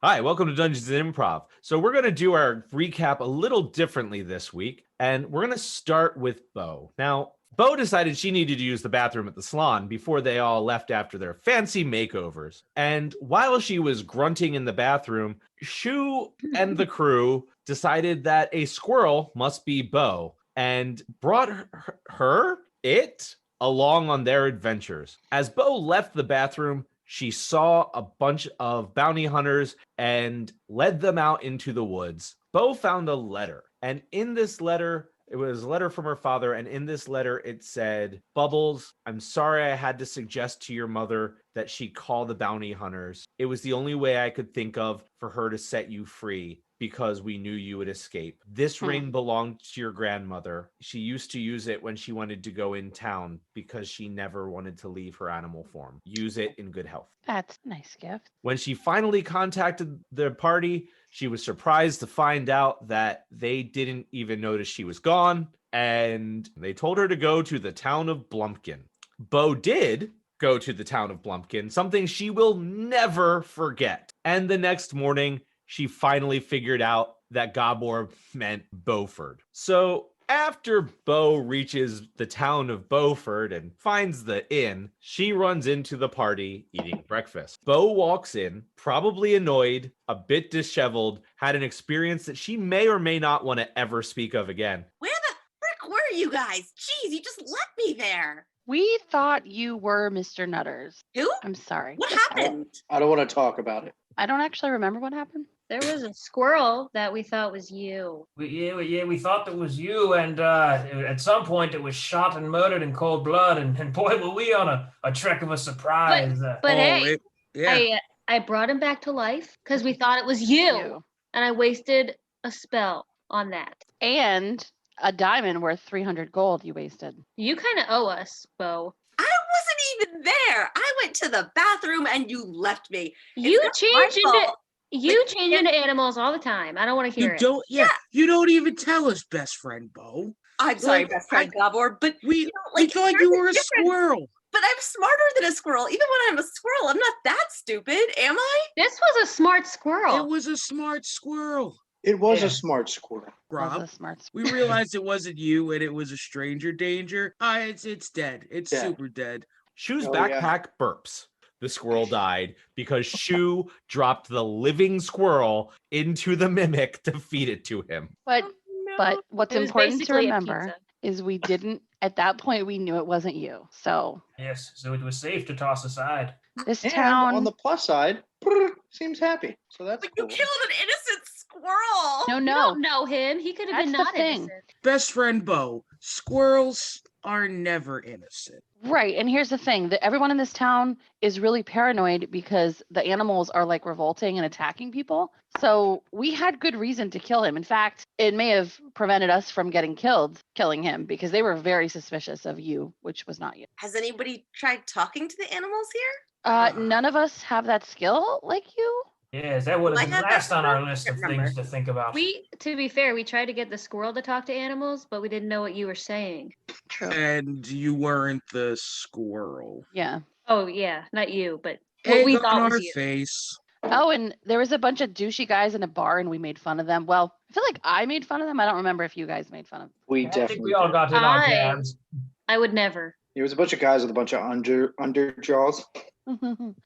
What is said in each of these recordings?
Hi, welcome to Dungeons and Improv. So we're going to do our recap a little differently this week, and we're going to start with Bo. Now, Bo decided she needed to use the bathroom at the salon before they all left after their fancy makeovers. And while she was grunting in the bathroom, Shu and the crew decided that a squirrel must be Bo and brought it along on their adventures. As Bo left the bathroom, she saw a bunch of bounty hunters and led them out into the woods. Bo found a letter, and in this letter, it was a letter from her father, and in this letter, it said, Bubbles, I'm sorry I had to suggest to your mother that she call the bounty hunters. It was the only way I could think of for her to set you free, because we knew you would escape. This ring belonged to your grandmother. She used to use it when she wanted to go in town because she never wanted to leave her animal form. Use it in good health. That's a nice gift. When she finally contacted the party, she was surprised to find out that they didn't even notice she was gone, and they told her to go to the town of Blumpkin. Bo did go to the town of Blumpkin, something she will never forget. And the next morning, she finally figured out that Gabor meant Beaufort. So after Bo reaches the town of Beaufort and finds the inn, she runs into the party eating breakfast. Bo walks in, probably annoyed, a bit disheveled, had an experience that she may or may not want to ever speak of again. Where the frick were you guys? Jeez, you just left me there. We thought you were Mr. Nutters. Who? I'm sorry. What happened? I don't want to talk about it. I don't actually remember what happened. There was a squirrel that we thought was you. We thought that was you, and at some point it was shot and murdered in cold blood, and boy, were we on a trek of a surprise. But hey, I brought him back to life because we thought it was you, and I wasted a spell on that. And a diamond worth 300 gold you wasted. You kind of owe us, Bo. I wasn't even there. I went to the bathroom and you left me. You change into animals all the time. I don't want to hear it. You don't even tell us, best friend Bo. I'm sorry, best friend Gabor, but we thought you were a squirrel. But I'm smarter than a squirrel. Even when I'm a squirrel, I'm not that stupid, am I? This was a smart squirrel. It was a smart squirrel. It was a smart squirrel. Rob, we realized it wasn't you and it was a stranger danger. It's dead. It's super dead. Shu's backpack burps. The squirrel died because Shu dropped the living squirrel into the mimic to feed it to him. But what's important to remember is we didn't, at that point, we knew it wasn't you. So yes, so it was safe to toss aside. This And town, on the plus side, seems happy. So that's But cool. you killed an innocent squirrel. You don't know him. He could have been That's not the thing. innocent. Best friend Bo, squirrels are never innocent. right? And here's the thing: that everyone in this town is really paranoid because the animals are like revolting and attacking people. So we had good reason to kill him. In fact, it may have prevented us from killing him, because they were very suspicious of you, which was not you. Has anybody tried talking to the animals here? None of us have that skill like you. Yes, that would have been I had last that on our skill. list of Remember. things to think about. To be fair, we tried to get the squirrel to talk to animals, but we didn't know what you were saying. True. And you weren't the squirrel. Yeah. Oh yeah, not you, but what Egg we on thought our was you. face. Oh, and there was a bunch of douchey guys in a bar, and we made fun of them. Well, I feel like I made fun of them. I don't remember if you guys made fun of them. We I think definitely we all did. got in our cabs. I would never. There was a bunch of guys with a bunch of underjaws,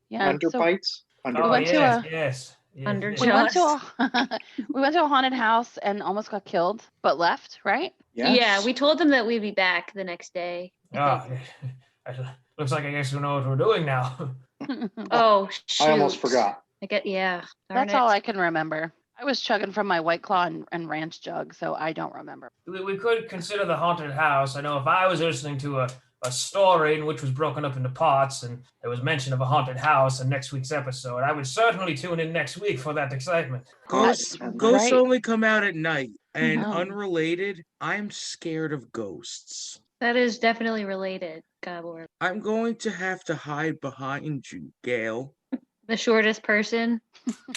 Yeah. so underbites. Oh, went to yes, a- yes. Under we went to a we went to a haunted house and almost got killed, but left, right? Yes. Yeah, we told them that we'd be back the next day. Oh, looks like I guess we know what we're doing now. Oh, shoot. I almost forgot. Yeah. That's all I can remember. I was chugging from my White Claw and ranch jug, so I don't remember. We could consider the haunted house. I know if I was listening to a story in which was broken up into parts and there was mention of a haunted house in next week's episode, I would certainly tune in next week for that excitement. Ghosts right. only come out at night. And No. unrelated, I'm scared of ghosts. That is definitely related, Gabor. I'm going to have to hide behind you, Gail. The shortest person.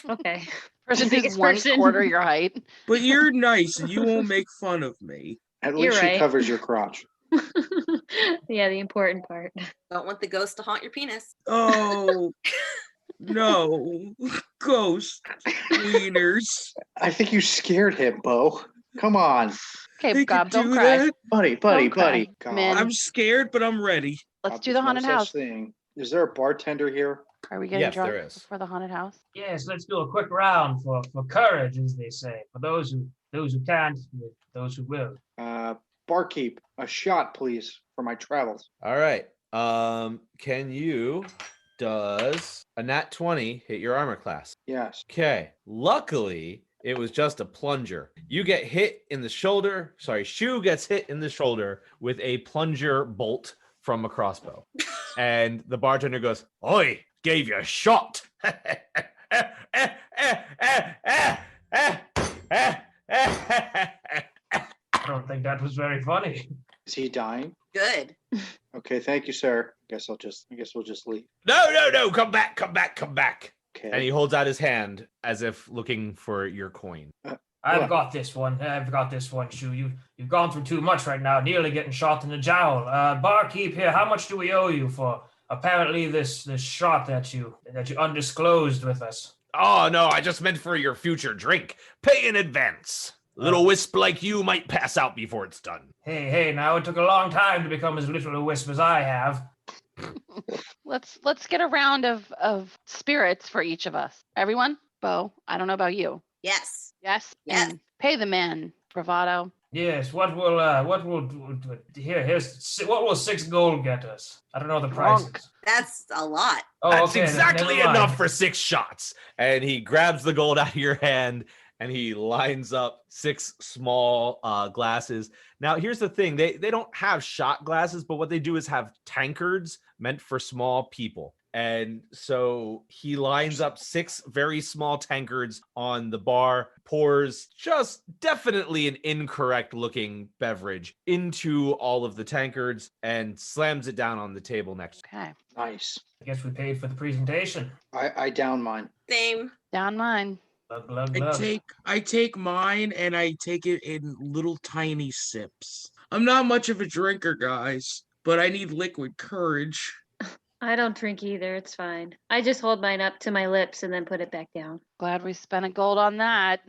Okay. Person The who's biggest one person. quarter your height. But you're nice and you won't make fun of me. At You're least right. she covers your crotch. Yeah, the important part. Don't want the ghost to haunt your penis. Oh, no. ghost wieners. I think you scared him, Bo. Come on, Okay, They Gob, could don't do cry. that. buddy. Don't cry. God, Man. I'm scared, but I'm ready. Let's God, do the there's no haunted such house. thing. Is there a bartender here? Are we getting Yes, drunk there is. for the haunted house? Yes, let's do a quick round for courage, as they say. For those who can't, those who will. Barkeep, a shot, please, for my travels. All right. Can you does a nat 20 hit your armor class? Yes. Okay. Luckily, it was just a plunger. You get hit in the shoulder. Sorry, Shu gets hit in the shoulder with a plunger bolt from a crossbow. And the bartender goes, "Oi, gave you a shot." I don't think that was very funny. Is he dying? Good. Okay, thank you, sir. I guess we'll just leave. No, come back. Okay. And he holds out his hand as if looking for your coin. I've What? got this one. Shu. You've gone through too much right now, nearly getting shot in the jowl. Barkeep here, how much do we owe you for apparently this shot that you undisclosed with us? Oh, no, I just meant for your future drink. Pay in advance. Little wisp like you might pass out before it's done. Hey, now it took a long time to become as little a wisp as I have. Let's get a round of spirits for each of us. Everyone? Bo, I don't know about you. Yes. Yes? Yes. And pay the man, bravado. Yes, what will 6 gold get us? I don't know the Drunk. prices. That's a lot. Oh, That's okay, then exactly never mind. enough for 6 shots. And he grabs the gold out of your hand and he lines up 6 small glasses. Now, here's the thing. They don't have shot glasses, but what they do is have tankards meant for small people. And so he lines up 6 very small tankards on the bar, pours just definitely an incorrect looking beverage into all of the tankards and slams it down on the table next. Okay. Nice. I guess we paid for the presentation. I down mine. Same. Down mine. Glug, glug, I glug. take mine and I take it in little tiny sips. I'm not much of a drinker, guys, but I need liquid courage. I don't drink either. It's fine. I just hold mine up to my lips and then put it back down. Glad we spent a gold on that.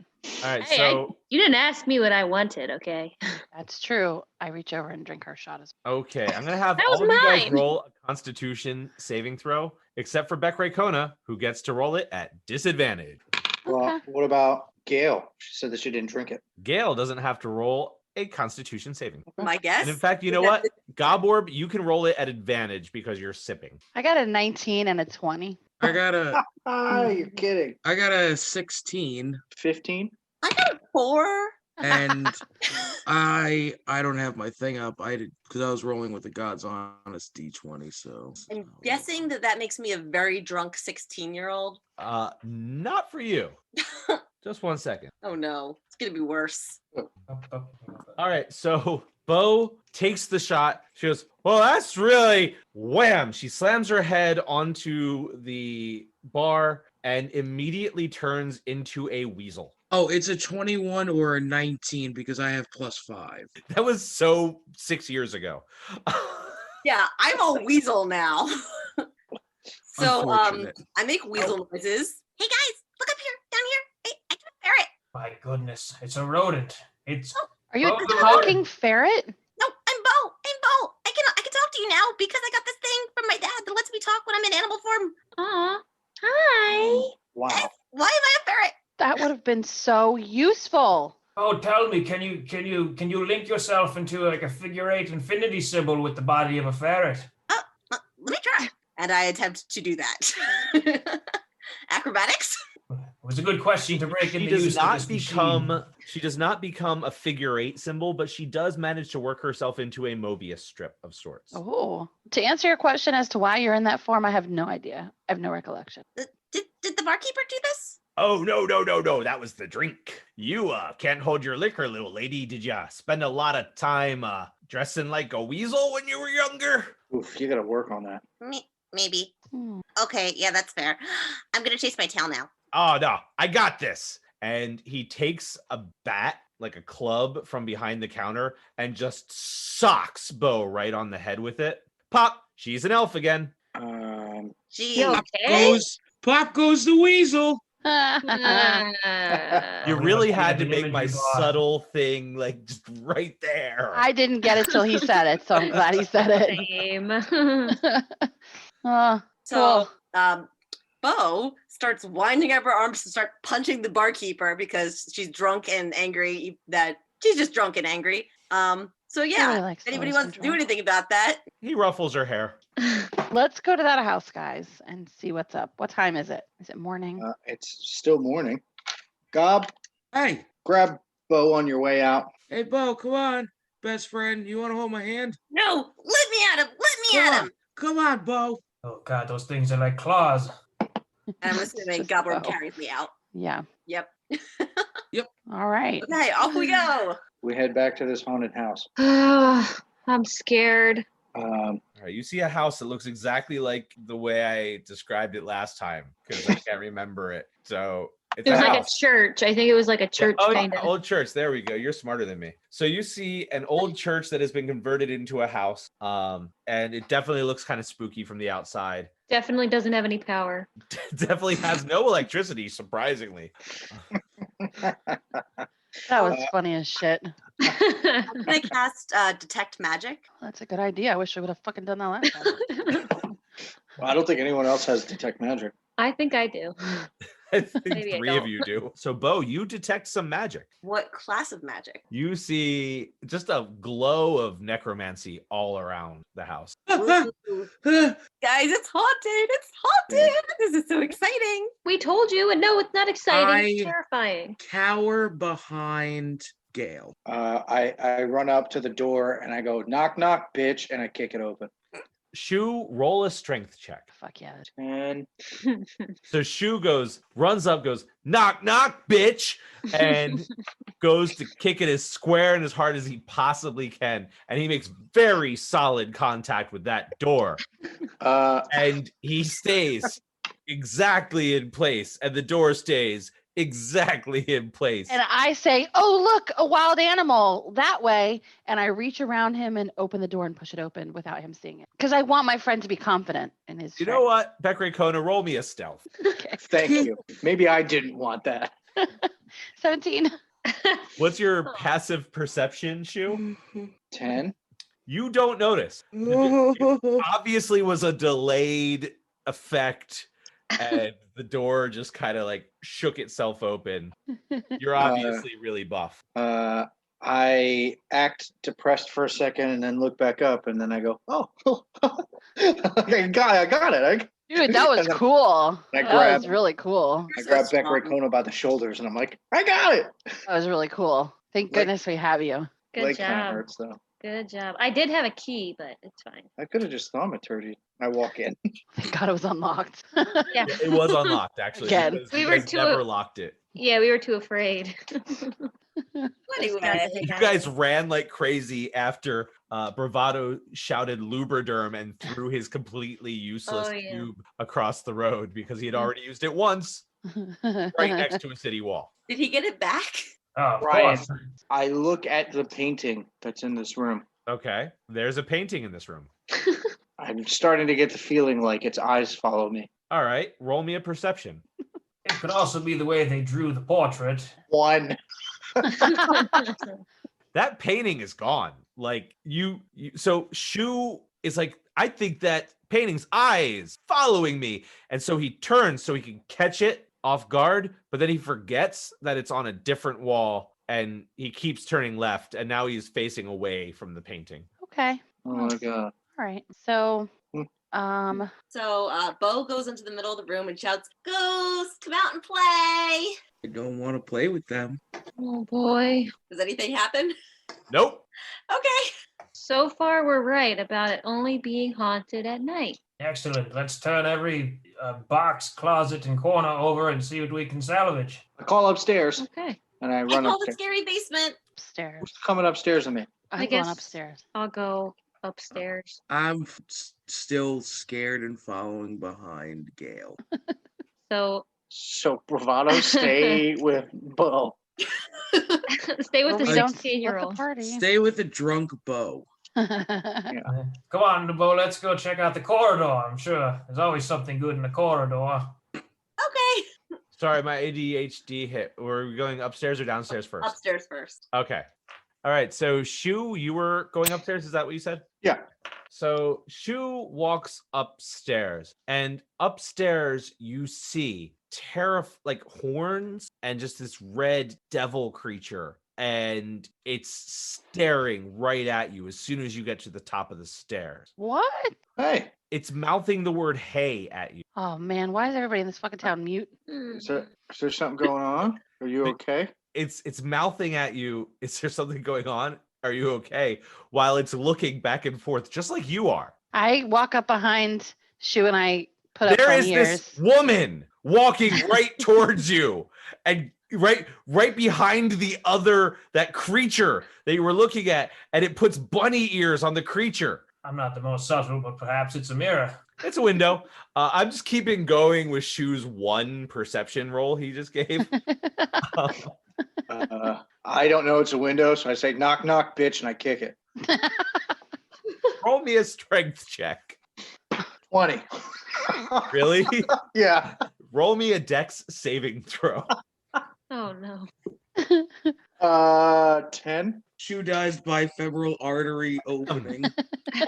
All right, Hey, so you didn't ask me what I wanted, okay? That's true. I reach over and drink her shot as okay, I'm gonna have That all was of you guys mine. roll a Constitution saving throw, except for Becray Kona, who gets to roll it at disadvantage. Well, Okay. what about Gail? She said that she didn't drink it. Gail doesn't have to roll a Constitution saving. My guess. And in fact, you know is what? that Goborb, you can roll it at advantage because you're sipping. I got a 19 and a 20. I got a You're kidding. 16 15? I got a 4. and I don't have my thing up. I did because I was rolling with the God's honest D20, so I'm guessing that makes me a very drunk 16-year-old. Not for you. Just 1 second. Oh no, it's gonna be worse. All right, so Bo takes the shot. She goes, "Well, that's really wham." She slams her head onto the bar and immediately turns into a weasel. Oh, it's a 21 or a 19 because I have +5. That was so 6 years ago. Yeah, I'm a weasel now. So Unfortunate. I make weasel noises. Hey guys, look up here, down here. Hey, I can ferret. My goodness, it's a rodent. It's Are you Oh, a good talking ferret? No, I'm Bo. I can talk to you now because I got this thing from my dad that lets me talk when I'm in animal form. Aw. Hi. Wow. Why am I a ferret? That would have been so useful. Oh, tell me, can you link yourself into like a figure 8 infinity symbol with the body of a ferret? Let me try. And I attempt to do that. Acrobatics. It was a good question to break She into does use of not this machine. become a figure 8 symbol, but she does manage to work herself into a Mobius strip of sorts. Oh. To answer your question as to why you're in that form, I have no idea. I have no recollection. Did the barkeeper do this? Oh, no. That was the drink. You can't hold your liquor, little lady. Did ya spend a lot of time dressing like a weasel when you were younger? Oof, you gotta work on that. Maybe. Hmm. Okay, yeah, that's fair. I'm gonna chase my tail now. Oh, no, I got this. And he takes a bat, like a club, from behind the counter and just socks Bo right on the head with it. Pop, she's an elf again. Gee, You okay? Pop goes the weasel. You We really must be had at to the make my imagery bar. subtle thing like just right there. I didn't get it till he said it, so I'm glad he said it. Same. So, Cool. Bo starts winding up her arms to start punching the barkeeper because she's drunk and angry. That she's just drunk and angry. So yeah, Nobody likes if anybody Lois wants to when do drunk. anything about that, He ruffles her hair. Let's go to that house, guys, and see what's up. What time is it? Is it morning? It's still morning. Gob, Hey, grab Bo on your way out. hey, Bo, come on, best friend. You want to hold my hand? no, let me at him. Let me Come at on, him. come on, Bo. Oh God, those things are like claws. I'm It's assuming just Cobworm Bo. carries me out. Yeah. Yep. All right. Okay, off we go. We head back to this haunted house. I'm scared. All right, you see a house that looks exactly like the way I described it last time because I can't remember it. So it's It was a like house. a church. I think it was like a church Oh, kind of. old church. There we go. You're smarter than me. So you see an old church that has been converted into a house. And it definitely looks kind of spooky from the outside. Definitely doesn't have any power. Definitely has no electricity, surprisingly. That was funny as shit. I'm gonna cast detect magic. That's a good idea. I wish I would have fucking done that last time. Well, I don't think anyone else has detect magic. I think I do. I think Maybe I 3 of don't. you do. So, Bo, you detect some magic. What class of magic? You see just a glow of necromancy all around the house. Ooh. Guys, it's haunted. It's haunted. This is so exciting. We told you, and no, it's not exciting. It's I- terrifying. Cower behind Gale. I run up to the door and I go, knock, knock, bitch, and I kick it open. Shu, roll a strength check. Fuck yeah. And So Shu runs up, goes, knock, knock, bitch, and goes to kick it as square and as hard as he possibly can. And he makes very solid contact with that door. And he stays exactly in place, and the door stays exactly in place. And I say, oh, look, a wild animal that way. And I reach around him and open the door and push it open without him seeing it. Because I want my friend to be confident in his You know what, Beckery Kona, roll me a stealth. Okay. thank you. Maybe I didn't want that. 17. What's your passive perception, Shu? 10. You don't notice. It obviously was a delayed effect, and the door just kind of like shook itself open. You're obviously really buff. I act depressed for a second and then look back up and then I go, oh, I got it. Dude, that was And then cool. I That grab- was really cool. I You're so grab strong. Beckery Kona by the shoulders and I'm like, I got it. That was really cool. Thank Like- goodness we have you. Good Leg kind of job. hurts though. Good job. I did have a key, but it's fine. I could have just thaumaturgy. I walk in. Thank God it was unlocked. Yeah. Yeah, it was unlocked, actually. Again. because We you were guys too- never locked it. Yeah, we were too afraid. Anyway, You guys ran like crazy after Bravado shouted Lubriderm and threw his completely useless Oh, yeah. cube across the road because he had already used it once right next to a city wall. did he get it back? Oh, of Brian. course. I look at the painting that's in this room. Okay, there's a painting in this room. I'm starting to get the feeling like its eyes follow me. All right, roll me a perception. It could also be the way they drew the portrait. 1. That painting is gone. Like so Shu is like, I think that painting's eyes following me. And so he turns so he can catch it off guard, but then he forgets that it's on a different wall and he keeps turning left and now he's facing away from the painting. Okay. Oh my god. All right. So, So Bo goes into the middle of the room and shouts, "Ghost, come out and play!" I don't want to play with them. Oh boy. Does anything happen? Nope. Okay. So far, we're right about it only being haunted at night. Excellent. Let's turn every box, closet, and corner over and see what we can salvage. I call upstairs Okay. and I I run call the upstairs. scary basement. upstairs. Who's coming upstairs with me? I'm I going guess- upstairs. I'll go upstairs. I'm still scared and following behind Gale. So So Bravado, stay with Bo. stay with Well, the we don't 16-year-old. split the Stay with the drunk Bo. party. Come on, Bo, let's go check out the corridor. I'm sure there's always something good in the corridor. Okay. Sorry, my ADHD hit. We're going upstairs or downstairs first? Upstairs first. Okay. All right. So Shu, you were going upstairs. Is that what you said? Yeah. So Shu walks upstairs, and upstairs you see like horns and just this red devil creature, and it's staring right at you as soon as you get to the top of the stairs. What? Hey, It's mouthing the word "hey" at you. Oh man, why is everybody in this fucking town mute? is there something going on? Are you okay? It's mouthing at you. Is there something going on? Are you okay? While it's looking back and forth, just like you are. I walk up behind Shu and I put up There my is ears. this woman walking right towards you, and right behind that creature that you were looking at, and it puts bunny ears on the creature. I'm not the most subtle, but perhaps it's a mirror. It's a window. I'm just keeping going with Shu's one perception roll he just gave. I don't know it's a window, so I say knock knock, bitch, and I kick it. Roll me a strength check. 20. Really? Yeah. Roll me a dex saving throw. Oh no. 10. Shu dies by femoral artery opening.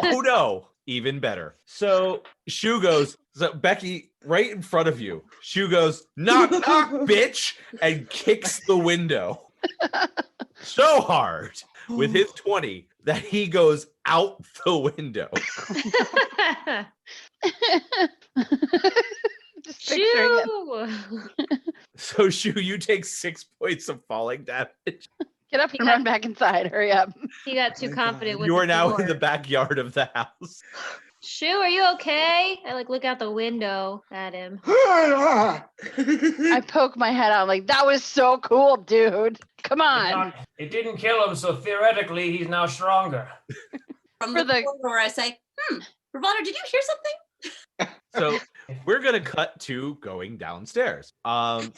Oh no, even better. So Shu goes, so Becky, right in front of you, Shu goes, knock, knock, bitch, and kicks the window so hard with his 20 that he goes out the window. Just picturing it. Shoo! So Shu, you take 6 points of falling damage. Get up and run back inside. Hurry up. He got too My confident God. with You are the now door. in the backyard of the house. Shoo, are you okay? I look out the window at him. I poke my head out. I'm like, that was so cool, dude. Come on. It didn't kill him, so theoretically he's now stronger. From For the the- corner, I say, Bravado, did you hear something? So we're gonna cut to going downstairs.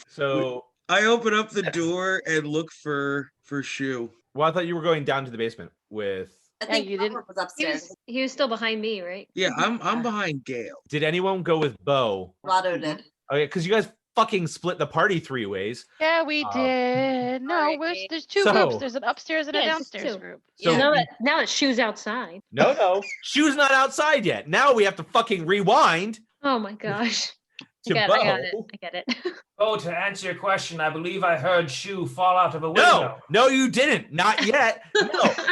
So I open up the door and look for Shu. well, I thought you were going down to the basement with. I Yeah, think you didn't- Cobworm was upstairs. He was still behind me, right? Yeah, I'm behind Gale. Did anyone go with Bo? Bravado did. Oh yeah, because you guys fucking split the party 3 ways. Yeah, we did. No, Alright. there's two So- groups. There's an upstairs and a Yeah, it's just downstairs two. group. So Now that Shoo's outside. no, Shu's not outside yet. Now we have to fucking rewind Oh my gosh. to I Bo. got it. I get it. Oh, to answer your question, I believe I heard Shu fall out of a window. No, you didn't. Not yet. No,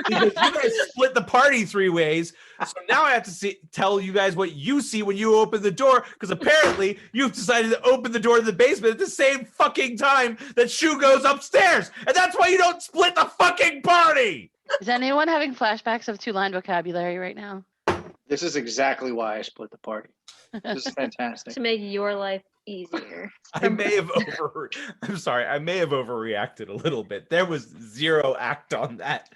because you guys split the party 3 ways. So now I have to tell you guys what you see when you open the door, because apparently you've decided to open the door to the basement at the same fucking time that Shu goes upstairs, and that's why you don't split the fucking party. Is anyone having flashbacks of 2-line vocabulary right now? This is exactly why I split the party. This is fantastic. To make your life easier. I'm sorry. I may have overreacted a little bit. There was 0 act on that.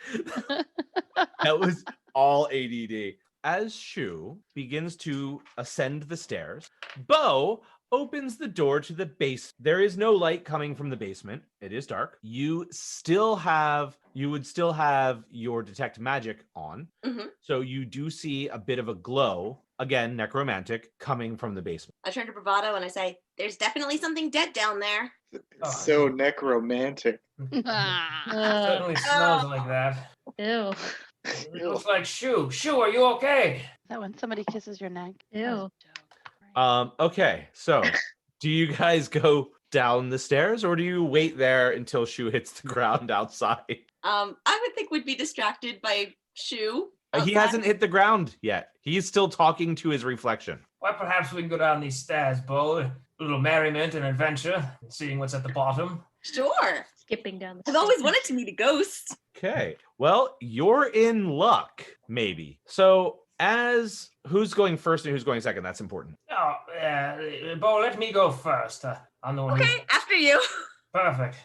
That was all ADD. As Shu begins to ascend the stairs, Bo opens the door to the base. There is no light coming from the basement. It is dark. You would still have your detect magic on. Mhm. So you do see a bit of a glow, again, necromantic, coming from the basement. I turn to Bravado and I say, there's definitely something dead down there. So necromantic. Ah. Certainly smells like that. Ew. It looks like Shu. Shu, are you okay? That when somebody kisses your neck. That was Ew. a joke. Okay, so do you guys go down the stairs, or do you wait there until Shu hits the ground outside? I would think we'd be distracted by Shu. He outside. hasn't hit the ground yet. He's still talking to his reflection. Well, perhaps we can go down these stairs, Bo. A little merriment and adventure, and seeing what's at the bottom. Sure. Skipping down the I've always stairs. wanted to meet a ghost. Okay, well, you're in luck, maybe. So as who's going first and who's going second, that's important. Oh, Bo, let me go first. I'm the one who- Okay, after you. Perfect.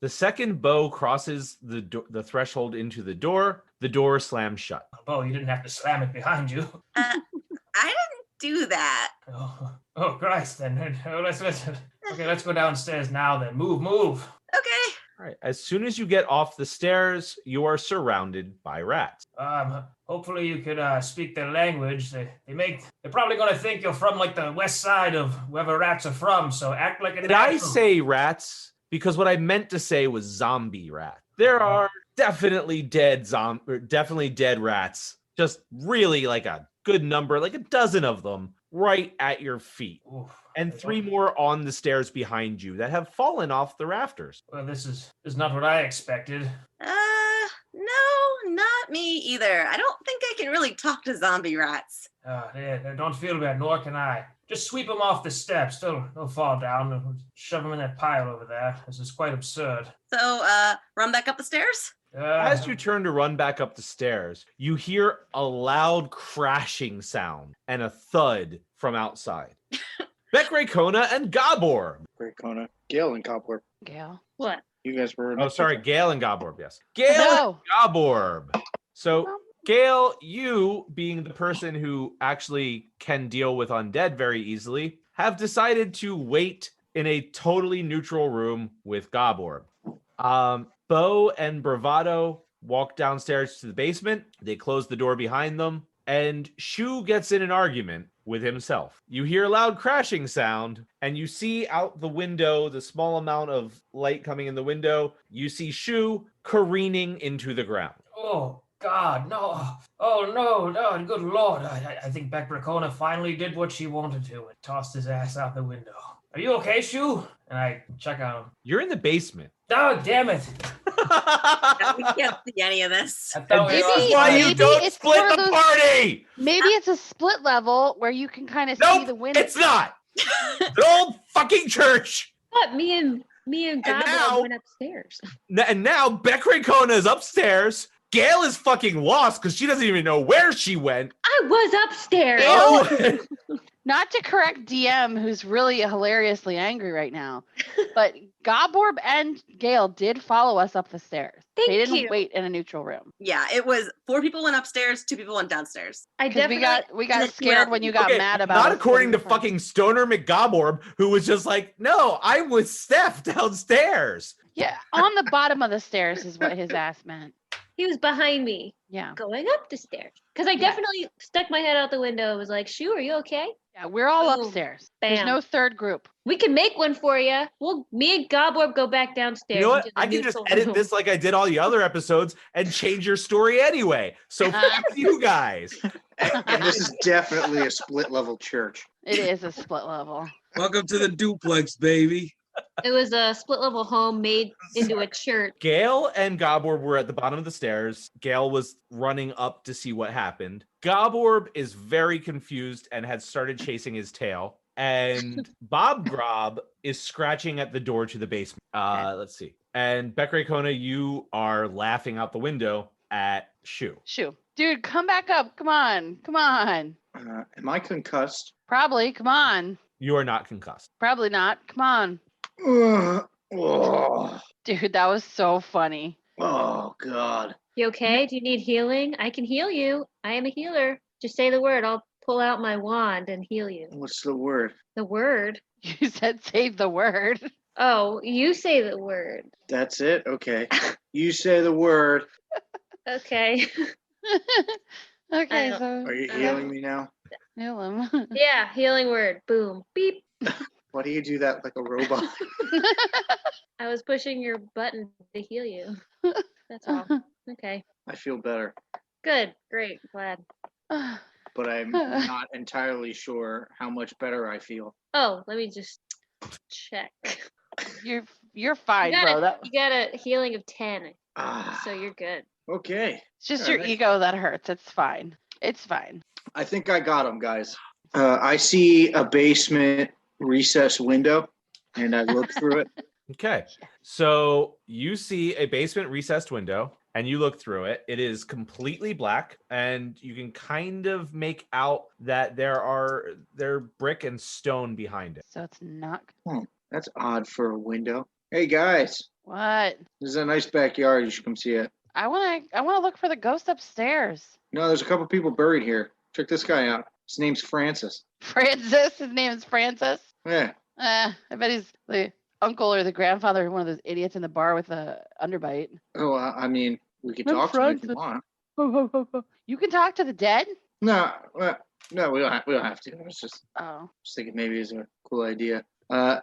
The second Bo crosses the threshold into the door slams shut. Bo, you didn't have to slam it behind you. I didn't do that. Oh, Christ, then. Let's go downstairs now then. Move. Okay. All right, as soon as you get off the stairs, you are surrounded by rats. hopefully you could speak their language. They're probably going to think you're from like the west side of wherever rats are from. So act like a Did I natural. say rats? Because what I meant to say was zombie rat. There are definitely dead rats. Just really like a good number, like a dozen of them right at your feet. Oof. And 3 more on the stairs behind you that have fallen off the rafters. Well, this is not what I expected. No, not me either. I don't think I can really talk to zombie rats. Yeah, don't feel bad, nor can I. Just sweep them off the steps. They'll fall down. And shove them in that pile over there. This is quite absurd. So, run back up the stairs? As you turn to run back up the stairs, you hear a loud crashing sound and a thud from outside. Beck Kona and Gabor. Great Kona. Gale and Cobworm. Gail. What? You guys were. Oh, sorry, Gale and Gabor. Yes, Gale No. and Gabor. So, Gale, you being the person who actually can deal with undead very easily, have decided to wait in a totally neutral room with Gabor. Bo and Bravado walk downstairs to the basement. They close the door behind them, and Shu gets in an argument with himself. You hear a loud crashing sound, and you see out the window, the small amount of light coming in the window, you see Shu careening into the ground. Oh, God, no. Oh, no, good Lord. I think Beck Kona finally did what she wanted to and tossed his ass out the window. Are you okay, Shu? And I check on him. You're in the basement. Oh, damn it. We can't see any of this. I thought And we this were is all why fine. you maybe don't it's split one of the those- party! Maybe it's a split level where you can kind of see Nope, the window. it's not. It's an old fucking church. What? Me and And Gabor now- went upstairs. And now Beck Kona is upstairs. Gail is fucking lost because she doesn't even know where she went. I was upstairs. Oh, Not to correct DM, who's really hilariously angry right now, but Gabor and Gail did follow us up the stairs. Thank They didn't you. wait in a neutral room. Yeah, it was 4 people went upstairs, 2 people went downstairs. I Because definitely. we got Just scared went when you got okay, mad about not us according to splitting the front. fucking Stoner McGabor, who was just like, no, I'm with Steph downstairs. Yeah, on the bottom of the stairs is what his ass meant. He was behind me Yeah. going up the stairs. Because I definitely stuck my head out the window and was like, Shu, are you okay? Yeah, we're all Boom. upstairs. There's Bam. no third group. We can make one for you. Me and Gabor go back downstairs. You know what? into the I can just neutral edit room. this like I did all the other episodes and change your story anyway. So fuck you guys. And this is definitely a split level church. It is a split level. Welcome to the duplex, baby. It was a split level home made into a church. Gail and Gabor were at the bottom of the stairs. Gail was running up to see what happened. Gabor is very confused and had started chasing his tail. And Bob Grob is scratching at the door to the basement. Let's see. And Beck Kona, you are laughing out the window at Shu. Shoo. Dude, come back up. Come on. Come on. Am I concussed? Probably. Come on. You are not concussed. Probably not. Come on. Oh, Dude, that was so funny. oh God. You okay? Do you need healing? I can heal you. I am a healer. Just say the word. I'll pull out my wand and heal you. What's the word? The word? You said save the word. Oh, you say the word. That's it? Okay. You say the word. Okay. Okay, don't- so Are you healing me now? heal him. Yeah, healing word. Boom. Beep. Why do you do that like a robot? I was pushing your button to heal you. That's all. Okay. I feel better, Good. Great. Glad. but I'm not entirely sure how much better I feel. Oh, let me just check. You're fine, You bro. got a healing of 10, Ah, so you're good. okay. It's just Yeah, your thanks. ego that hurts. It's fine. It's fine. I think I got him, guys. I see a basement recess window, and I look through it. Okay. So you see a basement recessed window and you look through it. It is completely black and you can kind of make out that there brick and stone behind it. So it's not That's odd for a window. Hey guys, what? this is a nice backyard. You should come see it. I wanna look for the ghost upstairs. No, there's a couple people buried here. Check this guy out. His name's Francis. Francis, his name is Francis. Yeah. I bet he's the uncle or the grandfather of one of those idiots in the bar with the underbite. Oh, I mean, we could I'm talk to him if you Francis. want. You can talk to the dead? No, no, we don't have to. I was just Oh. thinking maybe it's a cool idea. Can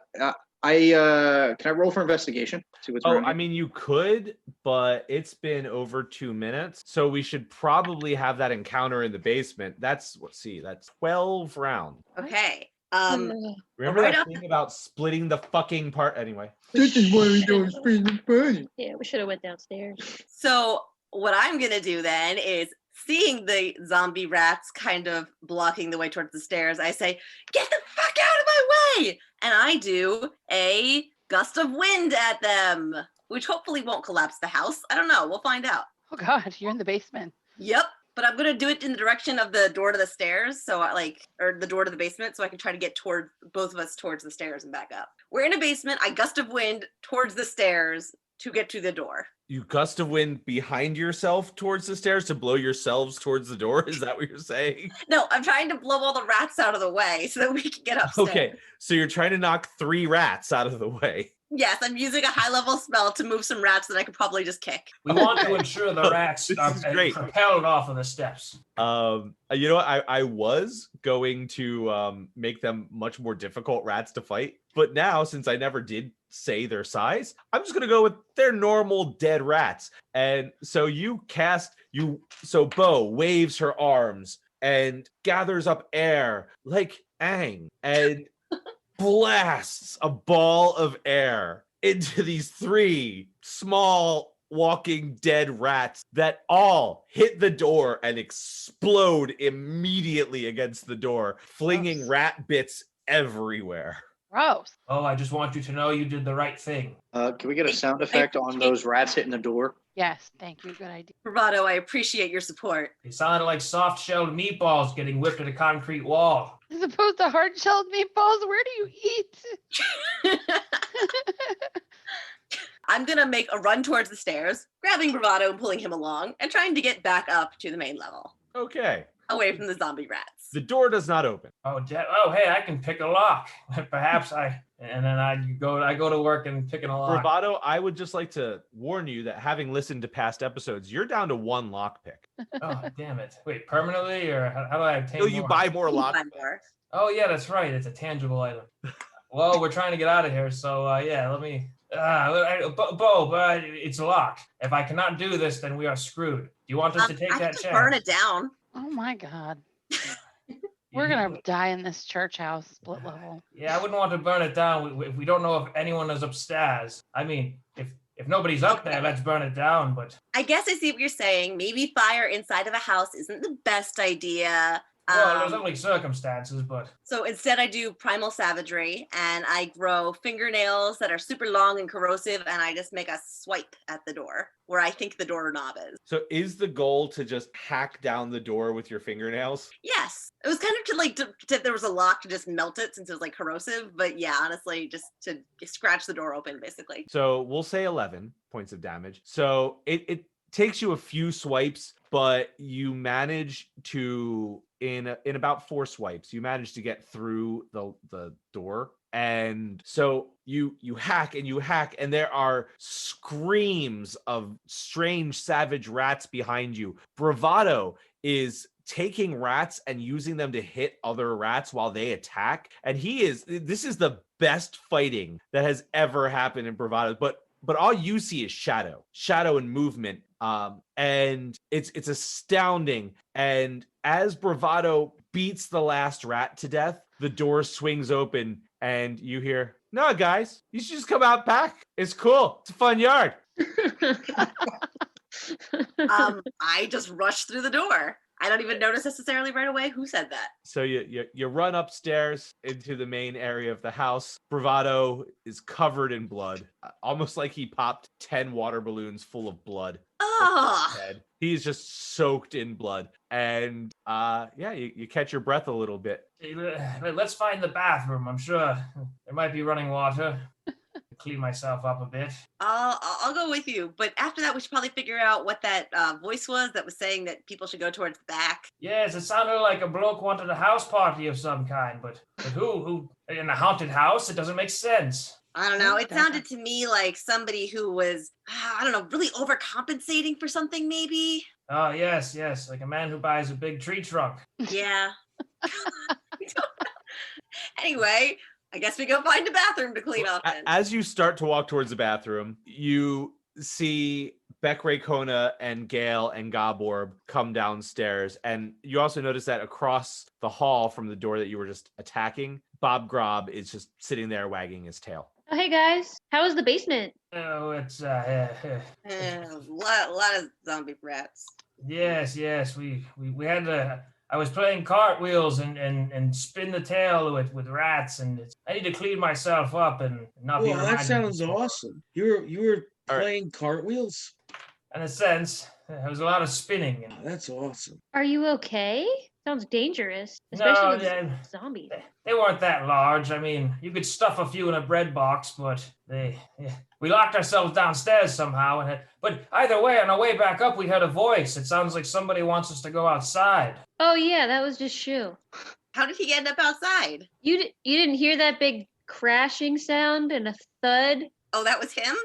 I roll for investigation? See what's Oh, around I here? mean, you could, but it's been over 2 minutes. So we should probably have that encounter in the basement. That's 12 rounds. Okay. Remember Right that off thing about splitting the fucking part? Anyway. This is why we don't spring the party. Yeah, we should have went downstairs. So what I'm gonna do then is, seeing the zombie rats kind of blocking the way towards the stairs, I say, "Get the fuck out of my way!" And I do a gust of wind at them, which hopefully won't collapse the house. I don't know. We'll find out. Oh God, you're in the basement. Yep. But I'm gonna do it in the direction of the door to the stairs, or the door to the basement, so I can try to get toward both of us towards the stairs and back up. We're in a basement. I gust of wind towards the stairs to get to the door. You gust of wind behind yourself towards the stairs to blow yourselves towards the door. Is that what you're saying? No, I'm trying to blow all the rats out of the way so that we can get upstairs. Okay, so you're trying to knock 3 rats out of the way. Yes, I'm using a high-level spell to move some rats that I could probably just kick. We want to ensure the rats This are is great. propelled off of the steps. You know what? I was going to make them much more difficult rats to fight, but now since I never did say their size, I'm just gonna go with their normal dead rats. And so so Bo waves her arms and gathers up air like Aang and blasts a ball of air into these 3 small walking dead rats that all hit the door and explode immediately against the door, flinging Gross. rat bits everywhere. Gross. Oh, I just want you to know you did the right thing. Can we get a sound effect on those rats hitting the door? Yes, thank you. Good idea. Bravado, I appreciate your support. They sounded like soft-shelled meatballs getting whipped at a concrete wall. As opposed to hard-shelled meatballs, where do you eat? I'm gonna make a run towards the stairs, grabbing Bravado and pulling him along, and trying to get back up to the main level, Okay. away from the zombie rats. The door does not open. Oh, hey, I can pick a lock. Perhaps I go to work and picking a lock. Bravado, I would just like to warn you that having listened to past episodes, you're down to 1 lockpick. Oh, damn it. Wait, permanently, or how do I obtain Until you more? buy more You lock. buy more. Oh, yeah, that's right. It's a tangible item. Well, we're trying to get out of here, so yeah, let me... Bo, but it's locked. If I cannot do this, then we are screwed. Do you want us to take I can that just chance? burn it down. Oh my God. We're gonna die in this church house, split level. Yeah, I wouldn't want to burn it down if we don't know if anyone is upstairs. I mean, if nobody's up there, let's burn it down, but... I guess I see what you're saying. Maybe fire inside of a house isn't the best idea. Well, there's only circumstances, but... So instead I do primal savagery, and I grow fingernails that are super long and corrosive, and I just make a swipe at the door where I think the doorknob is. So is the goal to just hack down the door with your fingernails? Yes. It was kind of to if there was a lock, to just melt it since it was like corrosive, but yeah, honestly, just to scratch the door open basically. So we'll say 11 points of damage. So it takes you a few swipes, but you manage to in about 4 swipes, you manage to get through the door. And so you hack and there are screams of strange savage rats behind you. Bravado is taking rats and using them to hit other rats while they attack. And this is the best fighting that has ever happened in Bravado. But all you see is shadow and movement. And it's astounding. And as Bravado beats the last rat to death, the door swings open and you hear, "No, guys, you should just come out back. It's cool. It's a fun yard." I just rush through the door. I don't even notice necessarily right away who said that. So you run upstairs into the main area of the house. Bravado is covered in blood, almost like he popped 10 water balloons full of blood. Oh, He's just soaked in blood. And you catch your breath a little bit. Let's find the bathroom. I'm sure there might be running water. Clean myself up a bit. I'll go with you. But after that, we should probably figure out what that voice was that was saying that people should go towards the back. Yes, it sounded like a bloke wanted a house party of some kind, but who in a haunted house? It doesn't make sense. I don't know. It sounded to me like somebody who was, I don't know, really overcompensating for something maybe. Oh, yes, like a man who buys a big tree trunk. Yeah. Anyway, I guess we go find a bathroom to clean up then. As you start to walk towards the bathroom, you see Beck Raycona and Gale and Gobworm come downstairs. And you also notice that across the hall from the door that you were just attacking, Bob Grob is just sitting there wagging his tail. Oh, hey guys, how was the basement? Oh, it's A lot of zombie rats. yes, we had to. I was playing cartwheels and spin the tail with rats, and I need to clean myself up and not be. Well, that sounds awesome. You were All right. playing cartwheels? In a sense, there was a lot of spinning. And, That's awesome. Are you okay? Sounds dangerous, No, especially with yeah. zombies. they weren't that large. I mean, you could stuff a few in a bread box, but we locked ourselves downstairs somehow. But either way, on our way back up, we heard a voice. It sounds like somebody wants us to go outside. Oh yeah, that was just Shu. How did he end up outside? You didn't hear that big crashing sound and a thud? Oh, that was him?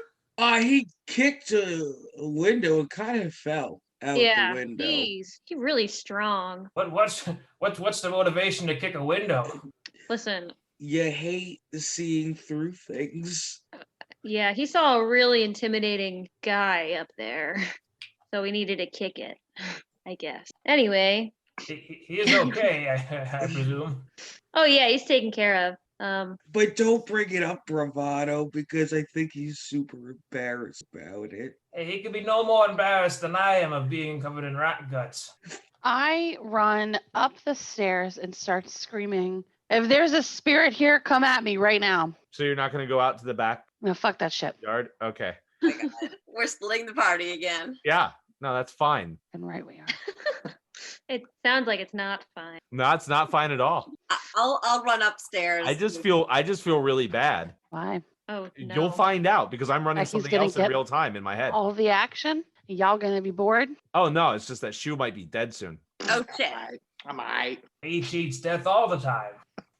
He kicked a window and kind of fell out the window. He's really strong. But what's the motivation to kick a window? Listen, You hate seeing through things. yeah, he saw a really intimidating guy up there, so we needed to kick it, I guess. Anyway. He is okay, I presume. Oh yeah, he's taken care of. But don't bring it up, Bravado, because I think he's super embarrassed about it. Hey, he could be no more embarrassed than I am of being covered in rat guts. I run up the stairs and start screaming, if there's a spirit here, come at me right now. So you're not going to go out to the back No, fuck that shit. yard? Okay. Oh my God. We're splitting the party again. Yeah. No, that's fine. And right we are. It sounds like it's not fine. No, it's not fine at all. I'll run upstairs. I just feel really bad. Why? Oh no. You'll find out because I'm running Like he's something gonna else in get real time in my head. All the action? Y'all gonna be bored? Oh no, it's just that Shu might be dead soon. Oh shit. I'm alright. He cheats death all the time.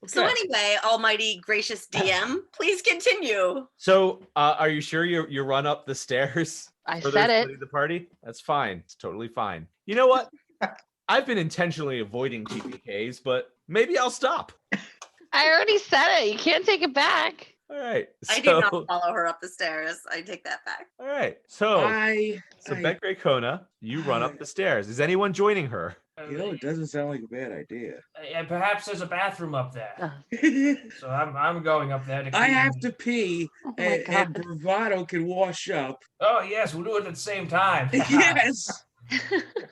So anyway, almighty gracious DM, please continue. So, are you sure you run up the stairs? I for said those it. splitting the party? That's fine. It's totally fine. You know what? I've been intentionally avoiding TPKs, but maybe I'll stop. I already said it. You can't take it back. All right. I did not follow her up the stairs. I take that back. All right. So I Beck Raycona, you run up the stairs. Is anyone joining her? it doesn't sound like a bad idea. And perhaps there's a bathroom up there. Uh, So I'm going up there to I clean. have to pee, Oh my and God. Bravado can wash up. Oh yes, we'll do it at the same time. Yes.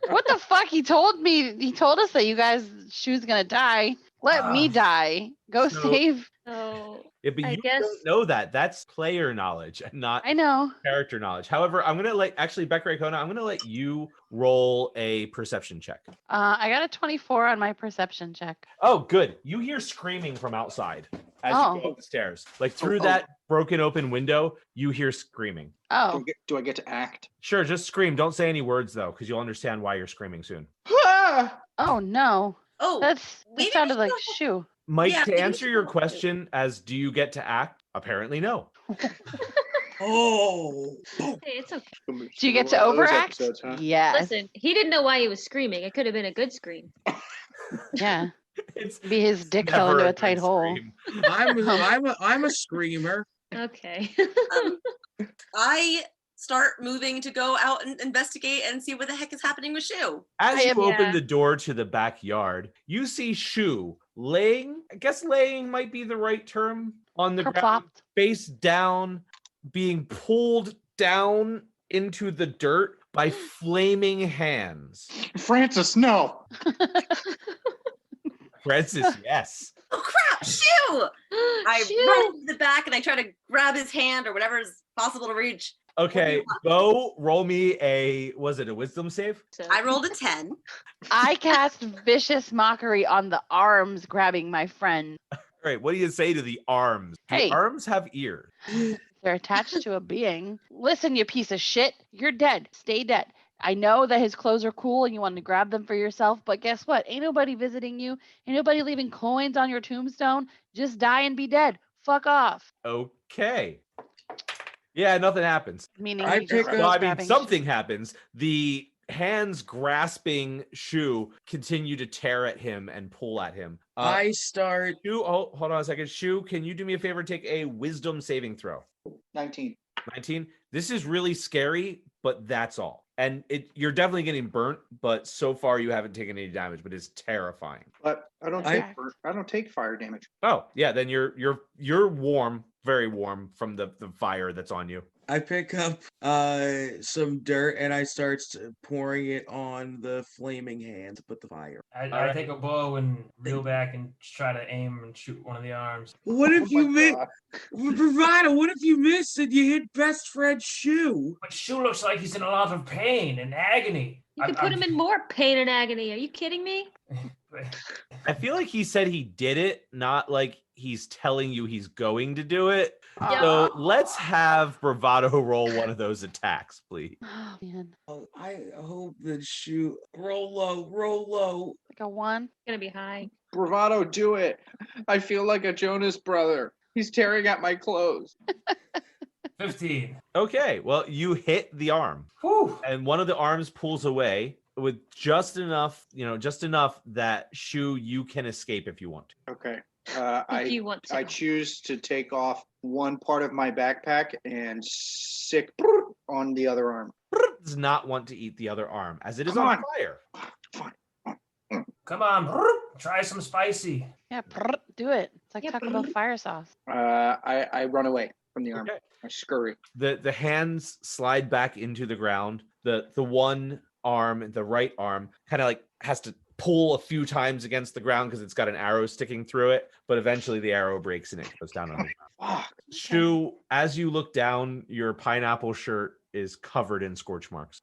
What the fuck? He told us that you guys, Shu's gonna die. Let me die. Go So- save. So Yeah, but I you guess- don't know that. That's player knowledge and not I know. character knowledge. However, I'm gonna Beck Raycona, I'm gonna let you roll a perception check. I got a 24 on my perception check. Oh, good. You hear screaming from outside as you go up the stairs. Like through that broken open window, you hear screaming. Oh, Do I get to act? Sure, just scream. Don't say any words though, because you'll understand why you're screaming soon. oh no. Oh, That maybe sounded we like should- Shu. Mike, Yeah, to maybe answer we your should- question as do you get to act? Apparently no. Oh. hey, it's okay. Do you get to One of those overact? episodes, huh? Yes. Listen, he didn't know why he was screaming. It could have been a good scream. Yeah. It's Maybe his dick fell never into a good tight hole. scream. I'm a screamer. Okay. I start moving to go out and investigate and see what the heck is happening with Shu. As I you am- open Yeah. the door to the backyard, you see Shu laying, I guess laying might be the right term, on the ground, Kerplopped. face down, being pulled down into the dirt by flaming hands. Francis, no. Francis, yes. Oh crap, Shu! I Shoo. run to the back and I try to grab his hand or whatever is possible to reach. Okay, Bo, roll me a wisdom save? So, I rolled a 10. I cast vicious mockery on the arms grabbing my friend. All right, what do you say to the arms? Do Hey. arms have ears? They're attached to a being. Listen, you piece of shit. You're dead. Stay dead. I know that his clothes are cool and you want to grab them for yourself, but guess what? Ain't nobody visiting you. Ain't nobody leaving coins on your tombstone. Just die and be dead. Fuck off. Okay. Yeah, nothing happens. Meaning I he pick just up- Well, I starts mean, grabbing something happens. The hands grasping Shu continue to tear at him and pull at him. I start. Shu, oh, hold on a second. Shu, can you do me a favor? Take a wisdom saving throw. 19. 19. This is really scary, but that's all. And you're definitely getting burnt, but so far you haven't taken any damage, but it's terrifying. But I don't take fire damage. Oh, yeah, then you're warm, very warm from the fire that's on you. I pick up some dirt and I start pouring it on the flaming hand to put the fire. I take a bow and reel back and try to aim and shoot one of the arms. What if Oh you my miss? God. Bravado, what if you miss and you hit best friend Shu? But Shu looks like he's in a lot of pain and agony. You can put him in more pain and agony. Are you kidding me? I feel like he said he did it, not like he's telling you he's going to do it. So let's have Bravado roll one of those attacks, please. Oh, man. Oh, I hope that Shu roll low. Like a 1. It's gonna be high. Bravado, do it. I feel like a Jonas brother. He's tearing at my clothes. 15. Okay, well, you hit the arm, Whew. and one of the arms pulls away with just enough that Shu, you can escape if you want to. Okay. If you want to. I choose to take off one part of my backpack and sick on the other arm. Does not want to eat the other arm, as it is Come on on. fire. Fine. Come on, try some spicy. Yeah, do it. It's like Yeah, Taco Bell fire sauce. I run away from the arm. Okay. I scurry. The hands slide back into the ground. The one arm, the right arm, kind of like has to pull a few times against the ground because it's got an arrow sticking through it, but eventually the arrow breaks and it goes down on the ground. Fuck. Shu, as you look down, your pineapple shirt is covered in scorch marks.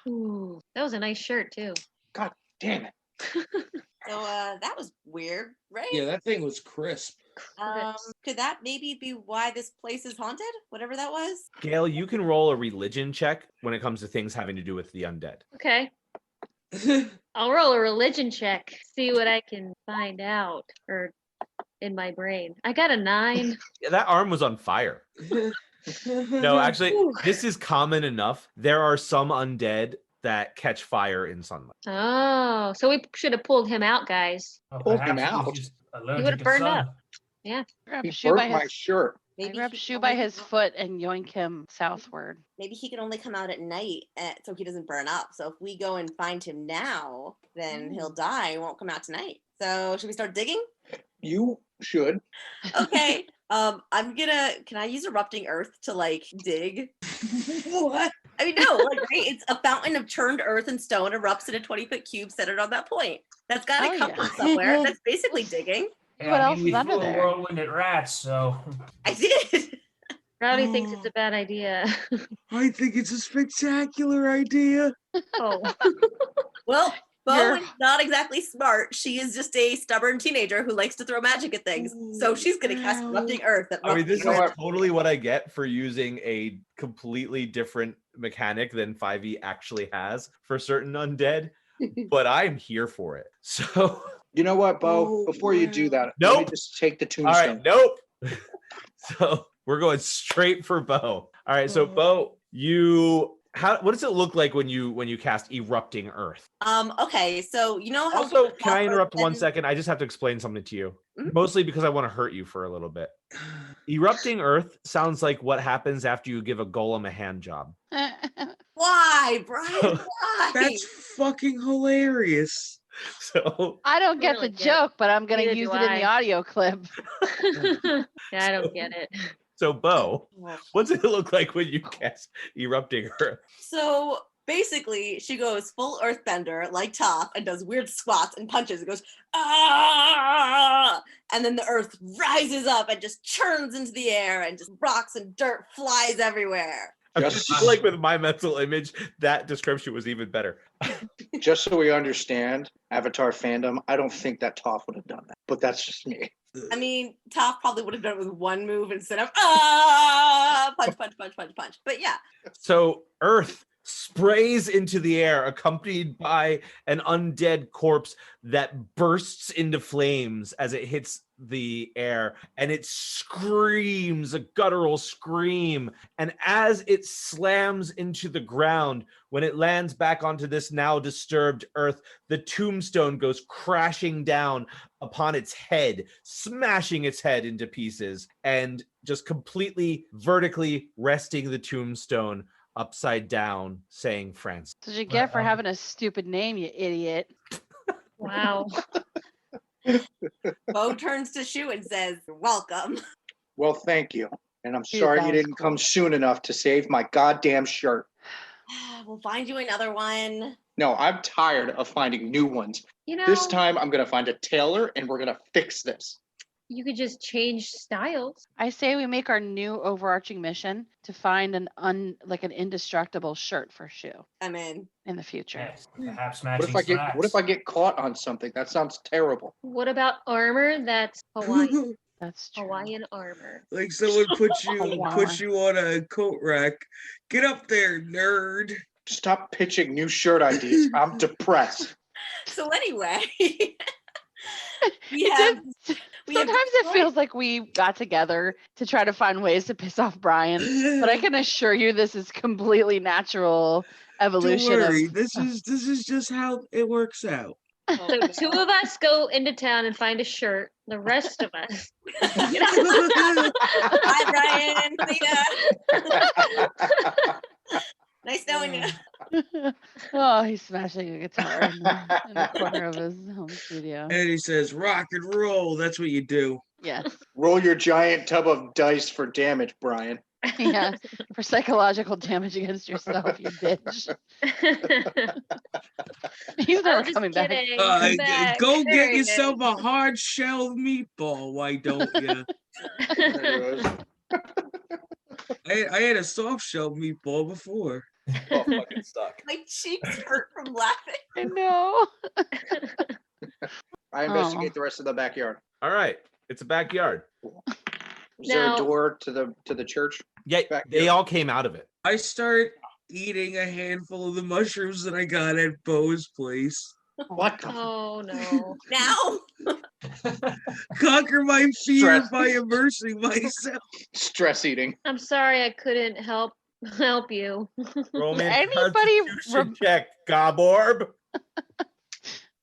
Ooh, that was a nice shirt too. God damn it. So that was weird, right? Yeah, that thing was crisp. Could that maybe be why this place is haunted? Whatever that was. Gail, you can roll a religion check when it comes to things having to do with the undead. Okay. I'll roll a religion check. See what I can find out or in my brain. I got a 9. Yeah, that arm was on fire. No, actually, this is common enough. There are some undead that catch fire in sunlight. Oh, so we should have pulled him out, guys. Well, Pulled him perhaps he was out. just He allergic would've to burned sun. up. Grab He Shu by burnt my his shirt. Maybe grab he Shu can by only- his foot and yoink him southward. Maybe he can only come out at night, so he doesn't burn up. So if we go and find him now, then he'll die. He won't come out tonight. So should we start digging? You should. Okay. Can I use erupting earth to like dig? What? I mean, no, like, right? It's a fountain of churned earth and stone erupts in a 20-foot cube centered on that point. That's got to Oh, come yeah. from somewhere. That's basically digging. Yeah, What I else mean, we is under flew a there? whirlwind at rats, so I did. Rowdy thinks it's a bad idea. I think it's a spectacular idea. Oh. Well, Bo You're- is not exactly smart. She is just a stubborn teenager who likes to throw magic at things. So she's going to cast erupting earth. I mean, this is You know what? totally what I get for using a completely different mechanic than 5e actually has for certain undead, but I'm here for it. So, You know what, Bo? Oh, Before you do that, let Nope. me just take the all tombstone. right, nope. So we're going straight for Bo. All right, so Bo, what does it look like when you cast erupting earth? Okay, so you know how Also, can I interrupt one then- second? I just have to explain something to you. Mhm. Mostly because I want to hurt you for a little bit. Erupting earth sounds like what happens after you give a golem a hand job. Why, Brian? Why? That's fucking hilarious. So I don't get Really the get it. joke, but I'm gonna Neither use do it in the I. audio clip. Yeah, I don't get it. So Bo, what's it look like when you cast erupting earth? So basically, she goes full earthbender like Toph and does weird squats and punches. It goes, ah! And then the earth rises up and just churns into the air and just rocks and dirt flies everywhere. I Just- feel like with my mental image, that description was even better. Just so we understand Avatar fandom, I don't think that Toph would have done that, but that's just me. I mean, Toph probably would have done it with one move instead of punch, punch, punch, punch, punch. But yeah, So earth sprays into the air, accompanied by an undead corpse that bursts into flames as it hits the air, and it screams a guttural scream. And as it slams into the ground, when it lands back onto this now disturbed earth, the tombstone goes crashing down upon its head, smashing its head into pieces, and just completely vertically resting the tombstone upside down, saying Francis. That's what you get for having a stupid name, you idiot. Wow. Bo turns to Shu and says, "You're welcome." Well, thank you. And I'm Dude, sorry that you was didn't cool. come soon enough to save my goddamn shirt. We'll find you another one. No, I'm tired of finding new ones. You know, This time I'm going to find a tailor and we're going to fix this. you could just change styles. I say we make our new overarching mission to find an indestructible shirt for Shu I'm in. in the future. Yes, perhaps What matching if I slacks. get caught on something? That sounds terrible. What about armor that's Hawaiian? That's true. Hawaiian armor. Like someone puts wow. you on a coat rack. Get up there, nerd. Stop pitching new shirt ideas. I'm depressed. So anyway, Sometimes it feels like we got together to try to find ways to piss off Brian, but I can assure you this is completely natural Don't evolution worry. of This is just how it works out. So two of us go into town and find a shirt. The rest of us. Bye, Brian. See ya. Nice knowing you. Oh, he's smashing a guitar in the corner of his home studio. And he says, rock and roll. That's what you do. Yes. Roll your giant tub of dice for damage, Brian. Yeah. For psychological damage against yourself, you bitch. He's I'm never just coming back. kidding. Come back. Go There get he is. yourself a hard shell meatball. Why don't you? I had a soft shell meatball before. Oh, fucking suck. My cheeks hurt from laughing. I know. I investigate the rest of the backyard. All right, it's a backyard. Is there Now- a door to the church? Yeah, Back they here. all came out of it. I start eating a handful of the mushrooms that I got at Bo's place. What the Oh no. Now, Conquer my fear Stress. by immersing myself. stress eating? I'm sorry I couldn't help you. Roll me a Anybody Constitution check, Cobworm.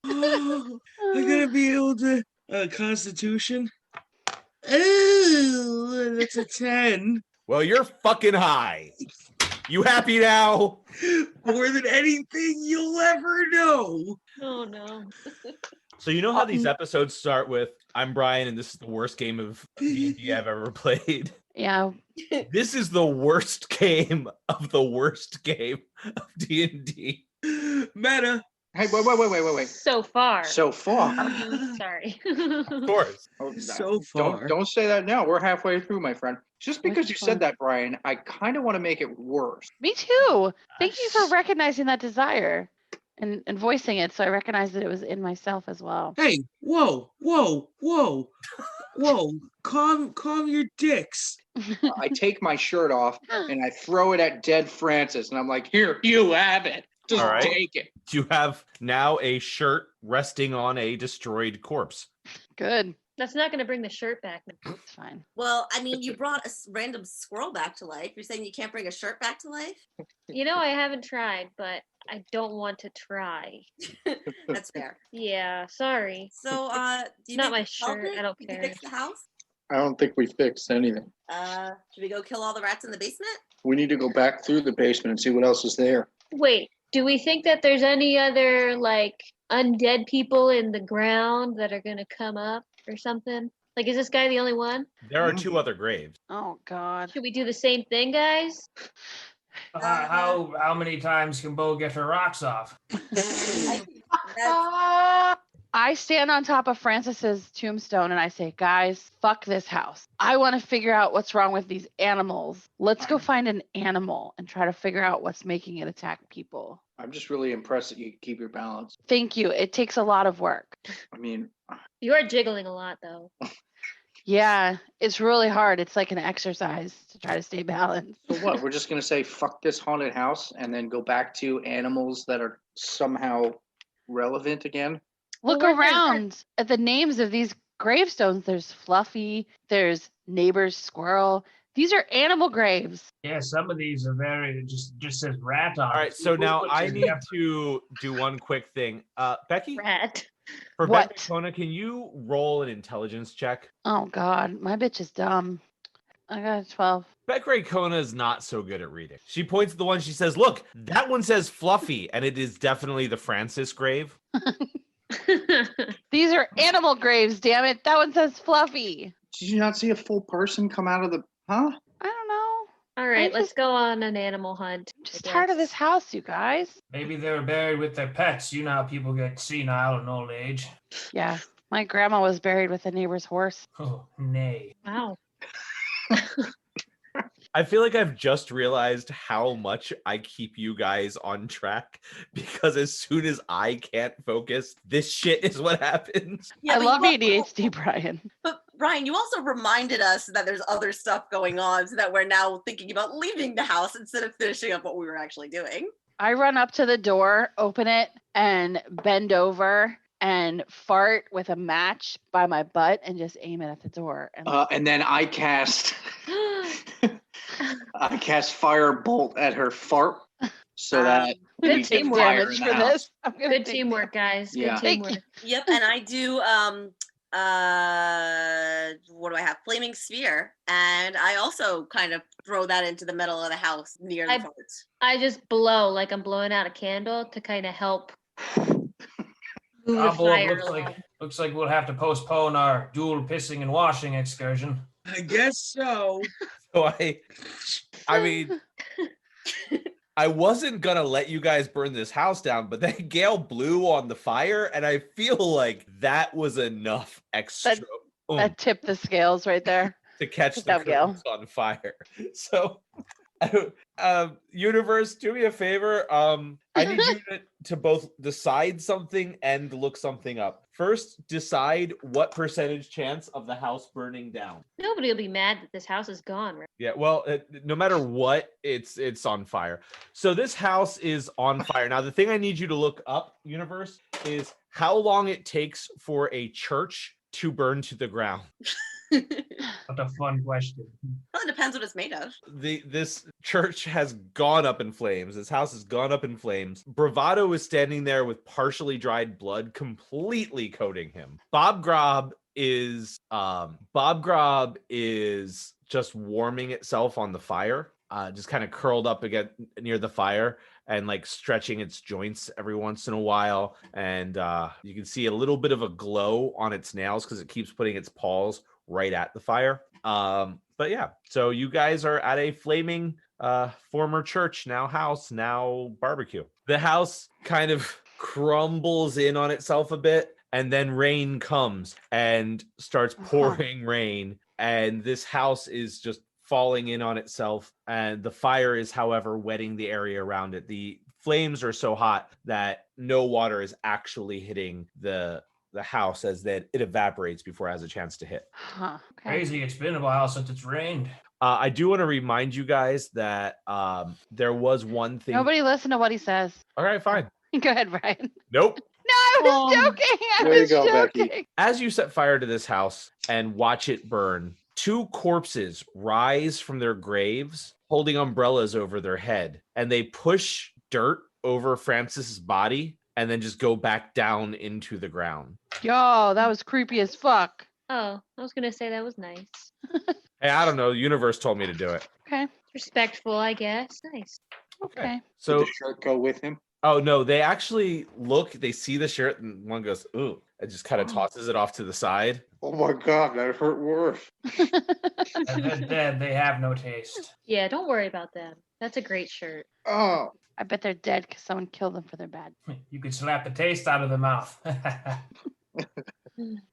Oh, I gotta be able to Constitution. Oh, that's a 10. Well, you're fucking high. You happy now? More than anything you'll ever know. Oh no. So you know how these episodes start with, I'm Brian, and this is the worst game of D&D I've ever played. Yeah. This is the worst game of the worst game of D&D. Meta. Hey, wait. So far. So far. Sorry. Of course. Oh, So far. Don't say that now. We're halfway through, my friend. Just because Which you one? said that, Brian, I kind of want to make it worse. Me too. Thank you for recognizing that desire and voicing it, so I recognized that it was in myself as well. Hey, whoa. Calm your dicks. I take my shirt off and I throw it at dead Francis, and I'm like, "Here, you have it. Just All right. take it." You have now a shirt resting on a destroyed corpse. Good. That's not gonna bring the shirt back. It's fine. well, I mean, you brought a random squirrel back to life. You're saying you can't bring a shirt back to life? You know, I haven't tried, but I don't want to try. That's fair. Yeah, sorry. So, do you Not think my we solved shirt, it? I don't Did you care. fix the house? I don't think we fixed anything. Should we go kill all the rats in the basement? We need to go back through the basement and see what else is there. Wait, do we think that there's any other like undead people in the ground that are gonna come up or something? Like, is this guy the only one? There are two other graves. Oh God. Should we do the same thing, guys? How many times can Bo get her rocks off? I stand on top of Francis's tombstone and I say, guys, fuck this house. I want to figure out what's wrong with these animals. Let's go find an animal and try to figure out what's making it attack people. I'm just really impressed that you keep your balance. Thank you. It takes a lot of work. I mean, You are jiggling a lot, though. Yeah, it's really hard. It's like an exercise to try to stay balanced. so what? We're just gonna say fuck this haunted house and then go back to animals that are somehow relevant again. Look Well, we're gonna- around at the names of these gravestones, there's Fluffy, there's neighbor's squirrel. These are animal graves. Yeah, some of these are very just says rat on All it. right, so now Which I is need def- to do one quick thing. Becky, Rat. for What? Kona, can you roll an intelligence check? Oh God, my bitch is dumb. I got a 12. Becray Kona is not so good at reading. She points to the one, she says, look, that one says Fluffy, and it is definitely the Francis grave. These are animal graves, damn it. That one says Fluffy. Did you not see a full person come out of the? Huh? I don't know. All right, I let's just- go on an animal hunt. I'm I just tired of this guess. house, you guys. maybe they were buried with their pets. You know how people get senile in old age. Yeah, my grandma was buried with a neighbor's horse. Oh, nay. Wow. I feel like I've just realized how much I keep you guys on track because as soon as I can't focus, this shit is what happens. Yeah, I but love you ADHD, Brian. But Brian, you also reminded us that there's other stuff going on, so that we're now thinking about leaving the house instead of finishing up what we were actually doing. I run up to the door, open it, and bend over and fart with a match by my butt and just aim it at the door. And And then I cast firebolt at her fart so that Good we get teamwork. fire in damage the for house. this. I'm gonna Good take teamwork, guys. Good Yeah. Thank teamwork. Yep, and I do what do I have? Flaming sphere. And I also kind of throw that into the middle of the house near the farts. I just blow like I'm blowing out a candle to kind of help move the Cobble, fire looks along. like we'll have to postpone our dual pissing and washing excursion. I guess so. So I mean, I wasn't gonna let you guys burn this house down, but then Gale blew on the fire, and I feel like that was enough extra that tipped the scales right there. to catch Good the job, Gale. curtains on fire. So, universe, do me a favor. I need you to both decide something and look something up. First, decide what percentage chance of the house burning down. Nobody will be mad that this house is gone, right? Yeah, well, no matter what, it's on fire. So this house is on fire. Now, the thing I need you to look up, universe, is how long it takes for a church to burn to the ground. What a fun question. Well, it depends what it's made of. This church has gone up in flames. This house has gone up in flames. Bravado is standing there with partially dried blood completely coating him. Bob Grob is just warming itself on the fire, just kind of curled up again near the fire and like stretching its joints every once in a while. And you can see a little bit of a glow on its nails because it keeps putting its paws right at the fire. But yeah, so you guys are at a flaming former church, now house, now barbecue. The house kind of crumbles in on itself a bit, and then rain comes and starts pouring rain, and this house is just falling in on itself, and the fire is, however, wetting the area around it. The flames are so hot that no water is actually hitting the house, as that it evaporates before it has a chance to hit. Huh. Okay. Crazy, it's been a while since it's rained. I do want to remind you guys that there was one thing. Nobody listen to what he says. All right, fine. Go ahead, Brian. Nope. No, I was Oh. joking. I There you was go, joking. Becky. As you set fire to this house and watch it burn, two corpses rise from their graves holding umbrellas over their head, and they push dirt over Francis's body and then just go back down into the ground. Yo, that was creepy as fuck. Oh, I was gonna say that was nice. Hey, I don't know. The universe told me to do it. Okay. Respectful, I guess. Nice. Okay. Did So, the shirt go with him? oh no, they actually look, they see the shirt, and one goes, ooh, and just kind of tosses it off to the side. Oh my god, that hurt worse. And they're dead, they have no taste. Yeah, don't worry about them. That's a great shirt. Oh, I bet they're dead because someone killed them for their bad. You could slap the taste out of the mouth.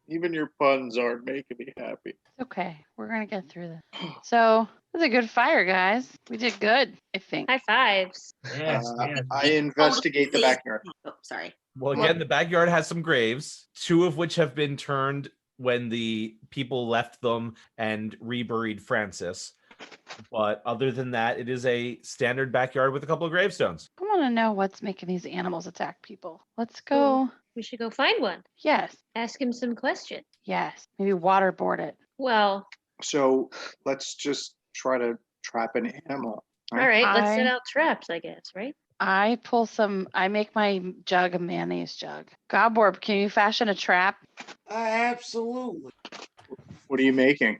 even your puns aren't making me happy. It's okay. We're gonna get through this. So it was a good fire, guys. We did good, I think. High fives. Yes, yes. I investigate the backyard. Oh, sorry. Well, again, the backyard has some graves, two of which have been turned when the people left them and reburied Francis. But other than that, it is a standard backyard with a couple of gravestones. I want to know what's making these animals attack people. Let's go We should go find one. Yes. Ask him some questions. Yes. Maybe waterboard it. Well, So let's just try to trap an animal. all right, let's set I- out traps, I guess, right? I make my jug a mayonnaise jug. Cobworm, can you fashion a trap? Absolutely. What are you making?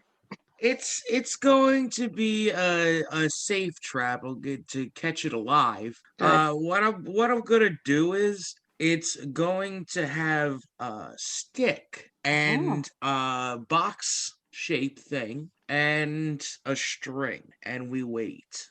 It's going to be a safe trap. I'll get to catch it alive. Good. What I'm gonna do is it's going to have a stick and a box shaped thing and a string, and we wait.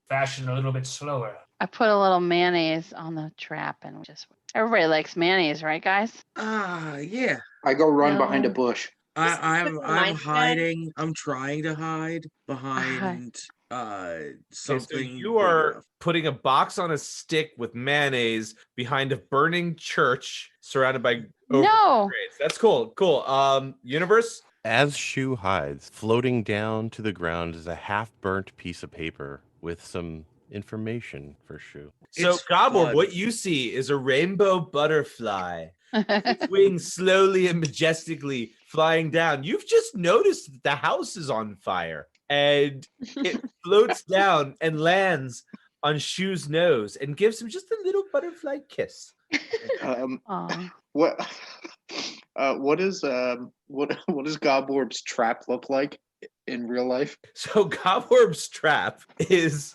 Fashion a little bit slower. I put a little mayonnaise on the trap and just everybody likes mayonnaise, right, guys? Yeah. I go run behind a No. bush. I'm mindset. hiding. I'm trying to hide behind Okay, something. so you big are enough. putting a box on a stick with mayonnaise behind a burning church surrounded by No. graves. That's cool. Cool. Universe? As Shu hides, floating down to the ground is a half-burnt piece of paper with some information for Shu. So, It's Gobble, fun. what you see is a rainbow butterfly. Wings slowly and majestically flying down. You've just noticed that the house is on fire and it floats down and lands on Shu's nose and gives him just a little butterfly kiss. Aw. What? What does Gobworm's trap look like in real life? So Cobworm's trap is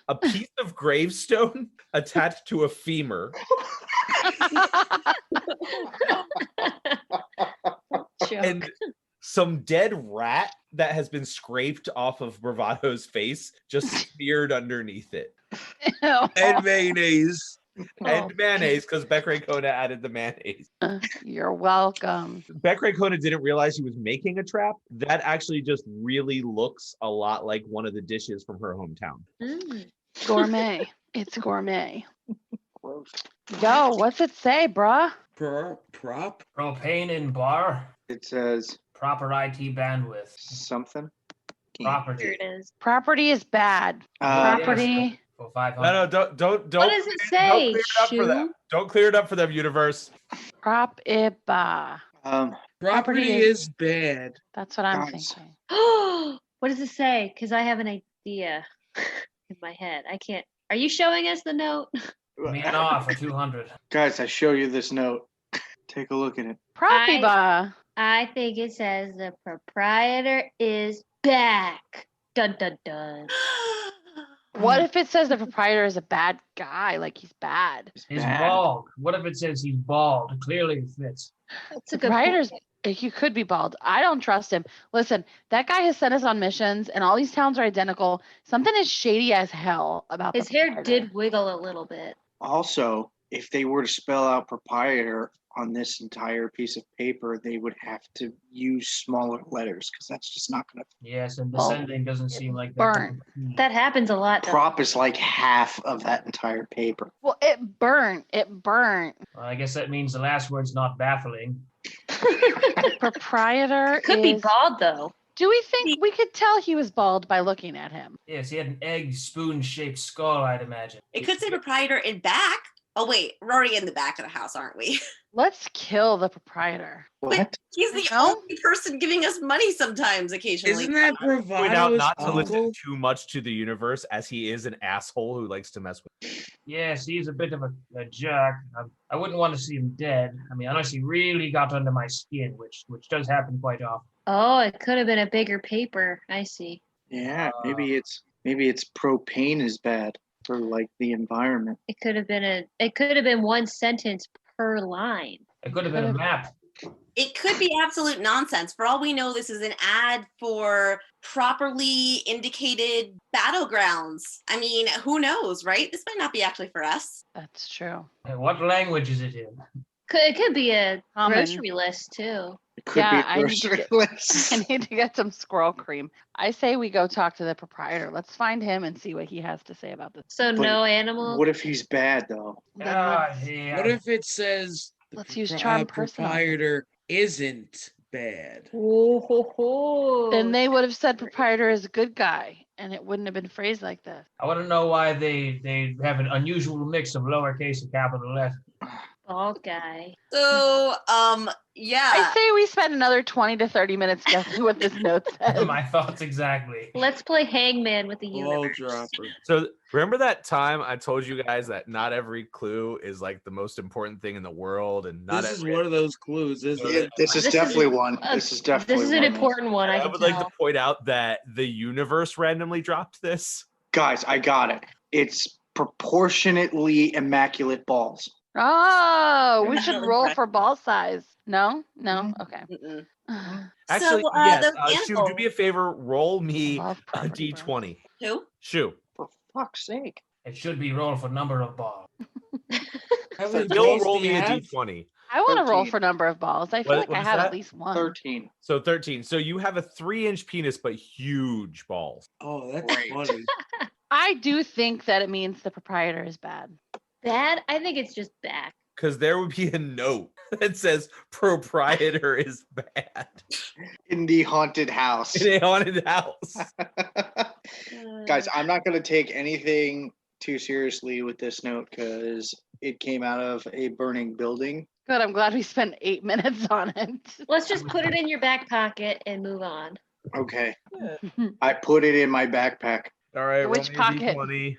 a piece of gravestone attached to a femur. Joke. And some dead rat that has been scraped off of Bravado's face just smeared underneath it. And mayonnaise. And mayonnaise, because Becray Kona added the mayonnaise. You're welcome. Becray Kona didn't realize he was making a trap. That actually just really looks a lot like one of the dishes from her hometown. Gourmet. It's gourmet. Gross. Yo, what's it say, bruh? Prop. Propane in bar. It says Proper IT bandwidth. something. Here Property. it is. Property is bad. Property. For 500. No, don't. What does it Don't say, clear it up for them. Shu? Don't clear it up for them, universe. Prop it ba. Property is bad. That's what I'm Guys. thinking. What does it say? Because I have an idea in my head. I can't. Are you showing us the note? Me and off for 200. Guys, I show you this note. Take a look at it. Property ba. I think it says the proprietor is back. Dun dun dun. What if it says the proprietor is a bad guy? Like he's bad. He's Bad. bald. What if it says he's bald? Clearly it fits. That's a good point. Proprietor's he could be bald. I don't trust him. Listen, that guy has sent us on missions, and all these towns are identical. Something is shady as hell about His the hair proprietor. did wiggle a little bit. Also, if they were to spell out proprietor on this entire piece of paper, they would have to use smaller letters because that's just not going to. Yes, and Well, descending doesn't seem like that. burnt. That happens a lot. Though. Prop is like half of that entire paper. Well, it burnt. It burnt. Well, I guess that means the last word's not baffling. The proprietor Could be is. bald though. Do we think we could tell he was bald by looking at him? Yes, he had an egg spoon-shaped skull, I'd imagine. It could say proprietor in back. Oh wait, we're already in the back of the house, aren't we? Let's kill the proprietor. What? He's the No? only person giving us money sometimes, occasionally. Isn't that Point out Bravado's not to listen uncle? too much to the universe, as he is an asshole who likes to mess with. Yes, he's a bit of a jerk. I wouldn't want to see him dead. I mean, unless he really got under my skin, which does happen quite often. Oh, it could have been a bigger paper. I see. Yeah, maybe it's propane is bad for like the environment. It could have been one sentence per line. It could have been a map. It could be absolute nonsense. For all we know, this is an ad for properly indicated battlegrounds. I mean, who knows, right? This might not be actually for us. That's true. And what language is it in? It could be a Common. grocery list too. It could Yeah, be I a need to grocery get- list. I need to get some squirrel cream. I say we go talk to the proprietor. Let's find him and see what he has to say about this. So But no animal. What if he's bad though? Then Ah, let's, yeah. What if it says the let's use charm person. proprietor isn't bad? Oh, ho, ho. then they would have said proprietor is a good guy, and it wouldn't have been phrased like this. I want to know why they have an unusual mix of lowercase and capital letters. Bald guy. So, yeah. I say we spend another 20 to 30 minutes guessing what this note says. My thoughts exactly. Let's play hangman with the Ball universe. dropper. So remember that time I told you guys that not every clue is like the most important thing in the world, and not This is every. one of those clues, isn't Yeah, it? this is This is- definitely one. This is definitely This is an one. important one. I I can would tell. like to point out that the universe randomly dropped this. Guys, I got it. It's proportionately immaculate balls. Oh, we No, should roll right. for ball size. No? No? Okay. Mm-mm. Actually, So, yes. those Shu, do me a favor. Roll me Love a property balls. d20. Who? Shu. For fuck's sake. It should be rolled for number of balls. How many Bill, balls roll do you me a have? d20. I want to roll 13. for number of balls. I feel What like I is have that? at least one. 13. So 13. So you have a 3-inch penis, but huge balls. Oh, that's Great. funny. I do think that it means the proprietor is bad. Bad? I think it's just back. Because there would be a note that says proprietor is bad In the haunted house. in a haunted house. Guys, I'm not going to take anything too seriously with this note because it came out of a burning building. Good. I'm glad we spent 8 minutes on it. Let's just put it in your back pocket and move on. Okay. I put it in my backpack. All right, Which roll me a pocket? d20.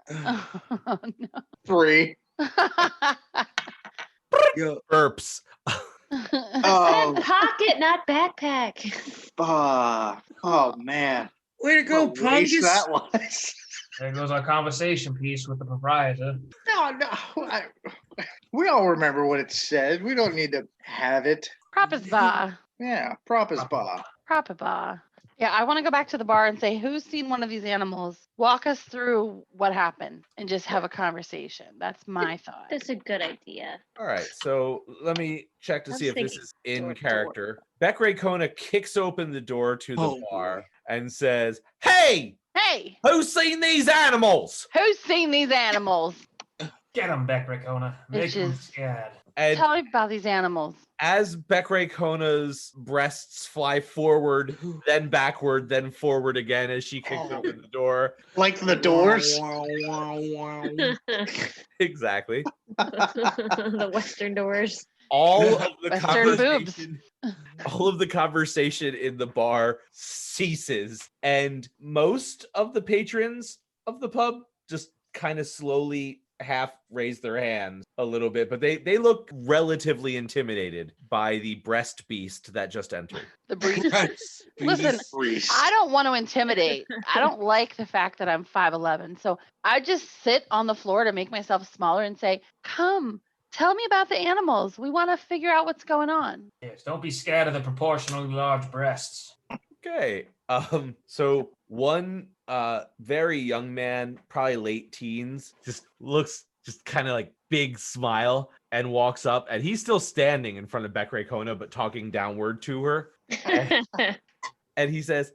Oh, no. 3. Yo, Burps. Oh, Said pocket, not backpack. fuck. Oh, man. way to go, What a waste Pungus. that was. There goes our conversation piece with the proprietor. No. We all remember what it said. We don't need to have it. Propus bar. Yeah, proper spa. Proper bar. Yeah, I want to go back to the bar and say, who's seen one of these animals? Walk us through what happened and just have a conversation. That's my thought. That's a good idea. All right, so let me check to I was see if this thinking is in door to character. Beck Ray Kona kicks open the door to the Oh, bar boy. and says, "Hey, Hey, who's seen these animals?" who's seen these animals? Get him, Beck Ricona. Make him Bitches. scared. And Tell me about these animals. as Beck Ray Kona's breasts fly forward, then backward, then forward again as she kicks Oh. open the door. Like the doors. Exactly. The Western doors. All of the Western boobs. conversation, all of the conversation in the bar ceases, and most of the patrons of the pub just kind of slowly half raise their hands a little bit, but they look relatively intimidated by the breast beast that just entered. The breed. Yes. Listen, Freeze. I don't want to intimidate. I don't like the fact that I'm 5'11". So I just sit on the floor to make myself smaller and say, come, tell me about the animals. We want to figure out what's going on. Yes, don't be scared of the proportionally large breasts. Okay. So one very young man, probably late teens, just looks just kind of like big smile and walks up, and he's still standing in front of Beck Ray Kona, but talking downward to her. And he says,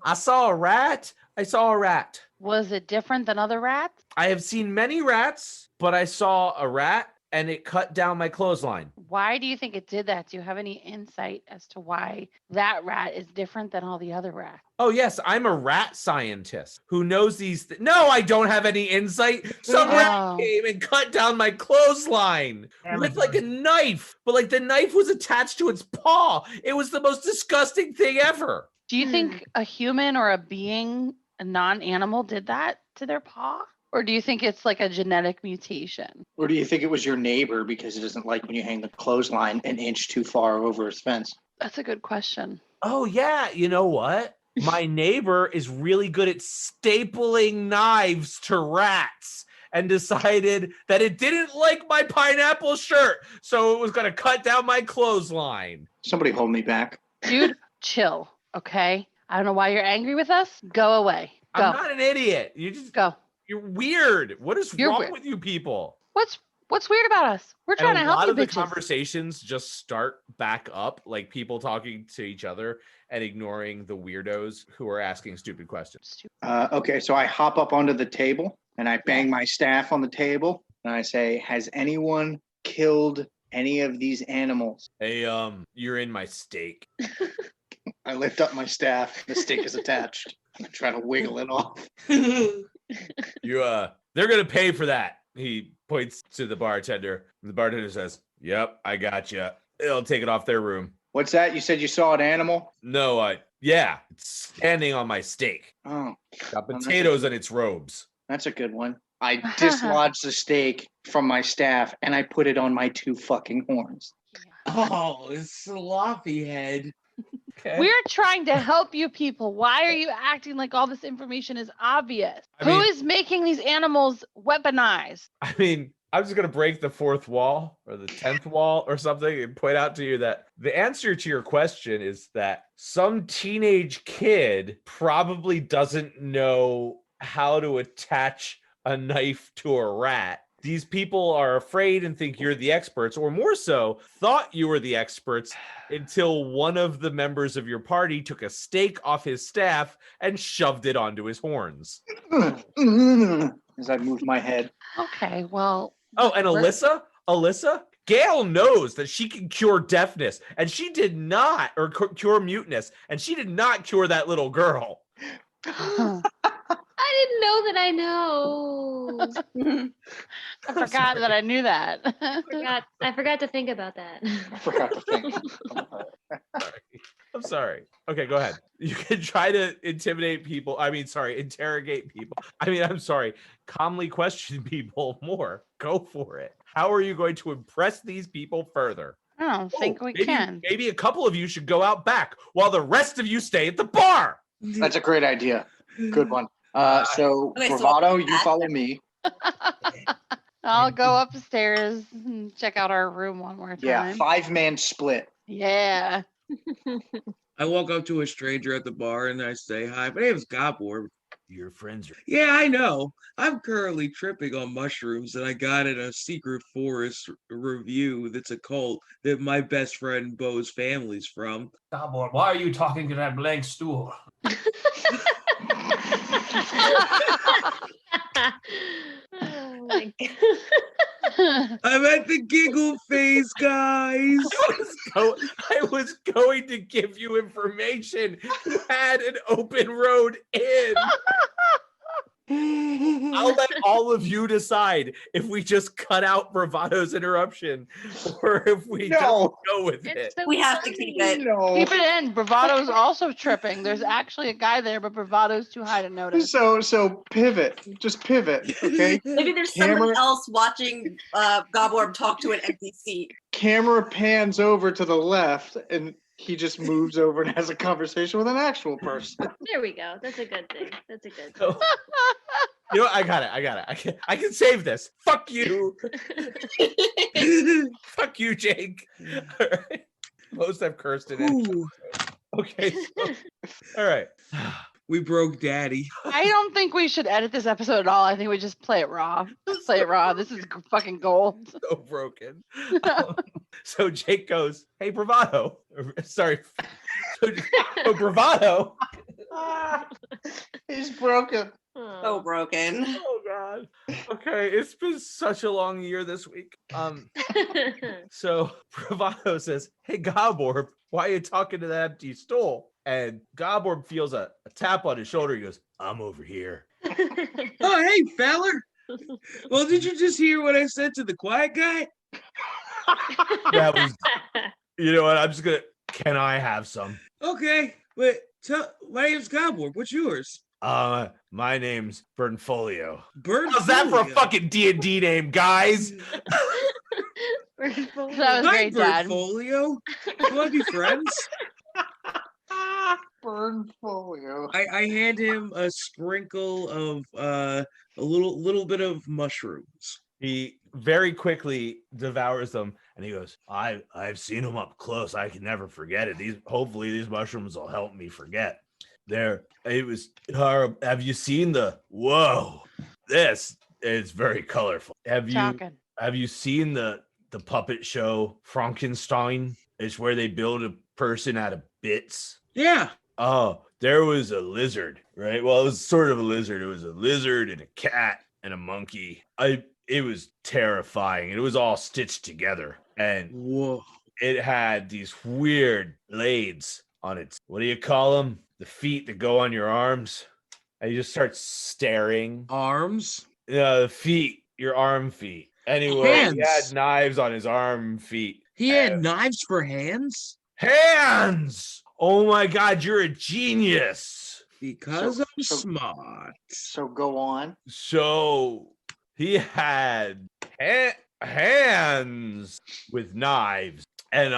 I saw a rat. I saw a rat. Was it different than other rats? I have seen many rats, but I saw a rat and it cut down my clothesline. Why do you think it did that? Do you have any insight as to why that rat is different than all the other rats? Oh, yes, I'm a rat scientist who knows these. No, I don't have any insight. Some rat Oh. came and cut down my clothesline with like a knife, but like the knife was attached to its paw. It was the most disgusting thing ever. Do you think a human or a being, a non-animal, did that to their paw? Or do you think it's like a genetic mutation? Or do you think it was your neighbor because it doesn't like when you hang the clothesline an inch too far over his fence? That's a good question. Oh, yeah. You know what? My neighbor is really good at stapling knives to rats and decided that it didn't like my pineapple shirt. So it was going to cut down my clothesline. Somebody hold me back. Dude, chill, okay? I don't know why you're angry with us. Go away. Go. I'm not an idiot. Go. You're weird. What is You're wrong weird. with you people? What's weird about us? We're trying to And a help lot you of the bitches. conversations just start back up, like people talking to each other and ignoring the weirdos who are asking stupid questions. Okay, so I hop up onto the table and I bang my staff on the table and I say, has anyone killed any of these animals? Hey, you're in my steak. I lift up my staff. The stick is attached. I try to wiggle it off. You they're gonna pay for that. He points to the bartender. The bartender says, "Yep, I got you. It'll take it off their room." What's that? You said you saw an animal? No, yeah, it's standing on my steak. Oh, Got potatoes in its robes. that's a good one. I dislodged the steak from my staff and I put it on my 2 fucking horns. Oh, sloppy head. Okay. We're trying to help you people. Why are you acting like all this information is obvious? Who is making these animals weaponized? I mean, I'm just going to break the 4th wall or the 10th wall or something and point out to you that the answer to your question is that some teenage kid probably doesn't know how to attach a knife to a rat. These people are afraid and think you're the experts, or more so, thought you were the experts until one of the members of your party took a steak off his staff and shoved it onto his horns. As I moved my head. Okay, well. Oh, and Alyssa, Gail knows that she can cure deafness, and she did not, or cure muteness, and she did not cure that little girl. I didn't know that I know. I forgot that I knew that. I forgot to think about that. I forgot to think. I'm sorry. Okay, go ahead. You can try to interrogate people. I'm sorry. Calmly question people more. Go for it. How are you going to impress these people further? I don't think we can. Maybe a couple of you should go out back while the rest of you stay at the bar. That's a great idea. Good one. So, Okay, so Bravado, I'll do you that. follow me. I'll go upstairs and check out our room one more time. Yeah, 5-man split. Yeah. I walk up to a stranger at the bar and I say, "Hi, my name is Cobworm." Your friends are. Yeah, I know. I'm currently tripping on mushrooms and I got in a secret forest review that's a cult that my best friend Bo's family's from. Cobworm, why are you talking to that blank stool? Oh my god. I'm at the giggle phase, guys. I was going to give you information. You had an open road in. I'll let all of you decide if we just cut out Bravado's interruption or if we just go with it. It's so We have to keep it. No. Keep it in. Bravado's also tripping. There's actually a guy there, but Bravado's too high to notice. So pivot. Just pivot. Okay. Maybe there's Camera- somebody else watching Gobworm talk to an empty seat. Camera pans over to the left and he just moves over and has a conversation with an actual person. There we go. That's a good thing. That's a good thing. So, you know what? I got it. I can save this. Fuck you. Fuck you, Jake. All right. Most have cursed in it. Ooh, Okay. So, all right. we broke daddy. I don't think we should edit this episode at all. I think we just play it raw. Play it raw. This is fucking gold. So broken. So Jake goes, "Hey, Bravado." Sorry. So Bravado. He's broken. So broken. Oh God. Okay, it's been such a long year this week. So Bravado says, "Hey, Gobborb, why are you talking to that empty stool?" And Gobborb feels a tap on his shoulder. He goes, "I'm over here." Oh, hey, feller. Well, did you just hear what I said to the quiet guy? That was, you know what? I'm just gonna. Can I have some? Okay, but my name's Cobworm. What's yours? My name's Burnfolio. Bird. How's that for a fucking D&D name, guys? That was great, Dad. Birdfolio. You want to be friends? Burn folio. I hand him a sprinkle of a little bit of mushrooms. He very quickly devours them, and he goes, I've seen them up close. I can never forget it. Hopefully these mushrooms will help me forget. Have you seen whoa, this is very colorful. Have you seen the puppet show Frankenstein? It's where they build a person out of bits. Yeah. Oh, there was a lizard, right? Well, it was sort of a lizard. It was a lizard and a cat and a monkey. It was terrifying. It was all stitched together. And Whoa. it had these weird blades on its, what do you call them? The feet that go on your arms. And you just start staring. Arms. The feet, your arm feet. Anyway, he had Hands. knives on his arm, feet. He had knives for hands Hands! Oh my God, you're a genius. because So- I'm so- smart. So go on. So he had hands with knives, and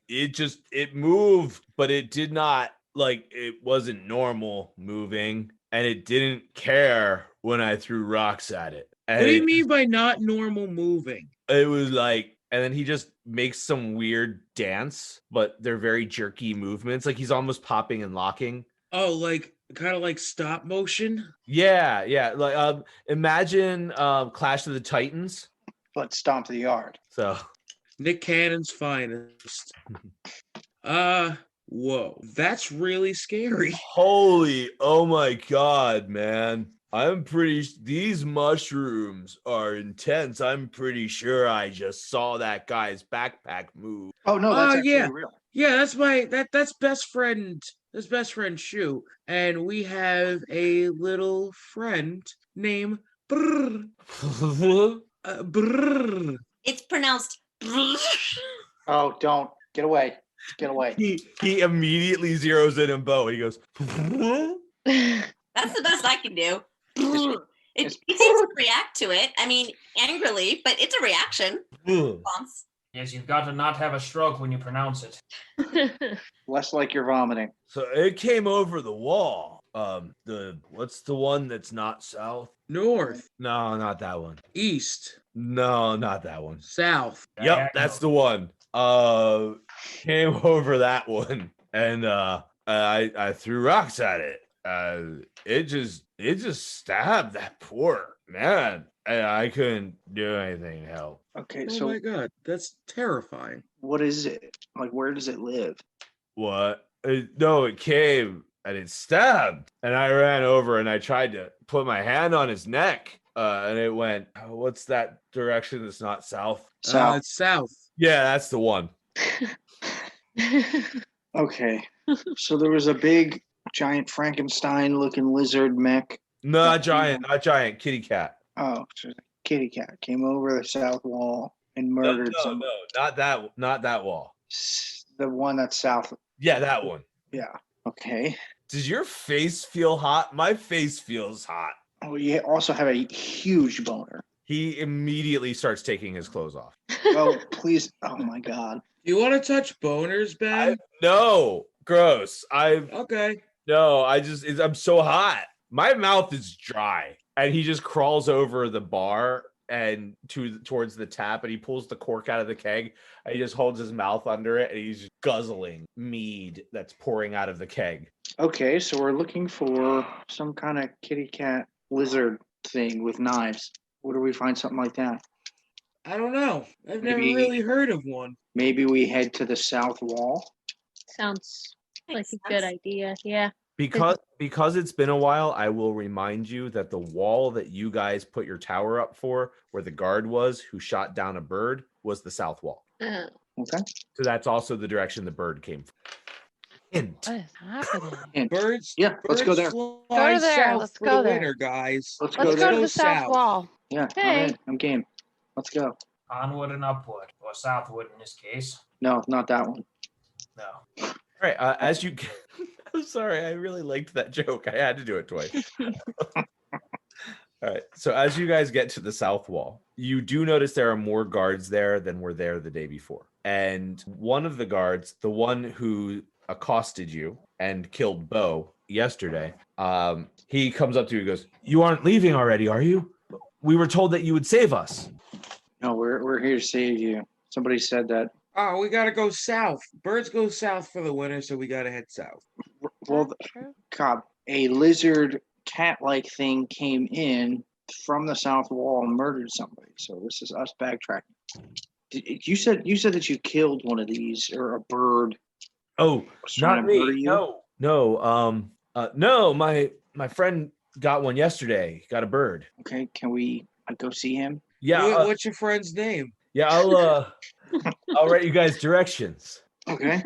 it moved, but it did not, like, it wasn't normal moving, and it didn't care when I threw rocks at it. And What do you mean by not normal moving? It was like, and then he just makes some weird dance, but they're very jerky movements. Like he's almost popping and locking. Oh, like kind of like stop motion? Yeah, yeah. Like imagine Clash of the Titans. Let's stomp the yard. So Nick Cannon's finest. Whoa. That's really scary. holy, oh my God, man. These mushrooms are intense. I'm pretty sure I just saw that guy's backpack move. Oh no, that's actually yeah. real. Yeah, that's best friend. That's best friend Shu. And we have a little friend named Brr. Brr. It's pronounced. Oh, don't get away. Get away. he immediately zeroes in on Bo and he goes, That's the best I can do. It seems to react to it. I mean, angrily, but it's a reaction. Response. Yes, you've got to not have a stroke when you pronounce it. Less like you're vomiting. So it came over the wall. What's the one that's not south? North, No, not that one. east, No, not that one. south. Yep, that's the one. Came over that one, and I threw rocks at it. It just stabbed that poor man, and I couldn't do anything to help. Okay, Oh so my god, that's terrifying. what is it? Like, where does it live? What? No, it came and it stabbed, and I ran over and I tried to put my hand on his neck, and it went. What's that direction that's not south? South. It's south. Yeah, that's the one. Okay. So there was a big, giant Frankenstein-looking lizard mech. Not giant, kitty cat. Oh, so the kitty cat came over the south wall and murdered some. not that wall. The one that's south. Yeah, that one. Yeah. Okay. Does your face feel hot? My face feels hot. Oh, you also have a huge boner. He immediately starts taking his clothes off. Oh, please. Oh my God. You want to touch boners, Ben? No, gross. Okay. I'm so hot. My mouth is dry. And he just crawls over the bar and towards the tap, and he pulls the cork out of the keg, and he just holds his mouth under it, and he's guzzling mead that's pouring out of the keg. Okay, so we're looking for some kind of kitty cat lizard thing with knives. Where do we find something like that? I don't know. I've never Maybe- really heard of one. Maybe we head to the south wall. Sounds like Makes a good sense. idea. Yeah. Because it's been a while, I will remind you that the wall that you guys put your tower up for, where the guard was who shot down a bird, was the south wall. Uh, Okay. So that's also the direction the bird came from. Hint. What is happening? And Birds. Yeah, let's go there. Fly Go there, south let's for go the there. winter, guys. Let's Let's go go there. to the south south. wall. Yeah, Okay. I'm in. I'm game. Let's go. Onward and upward, or southward in this case. No, not that one. No. All right. As you, I'm sorry, I really liked that joke. I had to do it twice. All right. So as you guys get to the south wall, you do notice there are more guards there than were there the day before. And one of the guards, the one who accosted you and killed Bo yesterday, he comes up to you and goes, "You aren't leaving already, are you? We were told that you would save us." No, we're here to save you. Somebody said that. Oh, we gotta go south. Birds go south for the winter, so we gotta head south. Well, True. God, a lizard cat-like thing came in from the south wall and murdered somebody. So this is us backtracking. You said that you killed one of these, or a bird. Oh, was trying not to murder me. you? No. My friend got one yesterday. Got a bird. Okay, can we go see him? Yeah, What's your friend's name? yeah. I'll write you guys directions. Okay.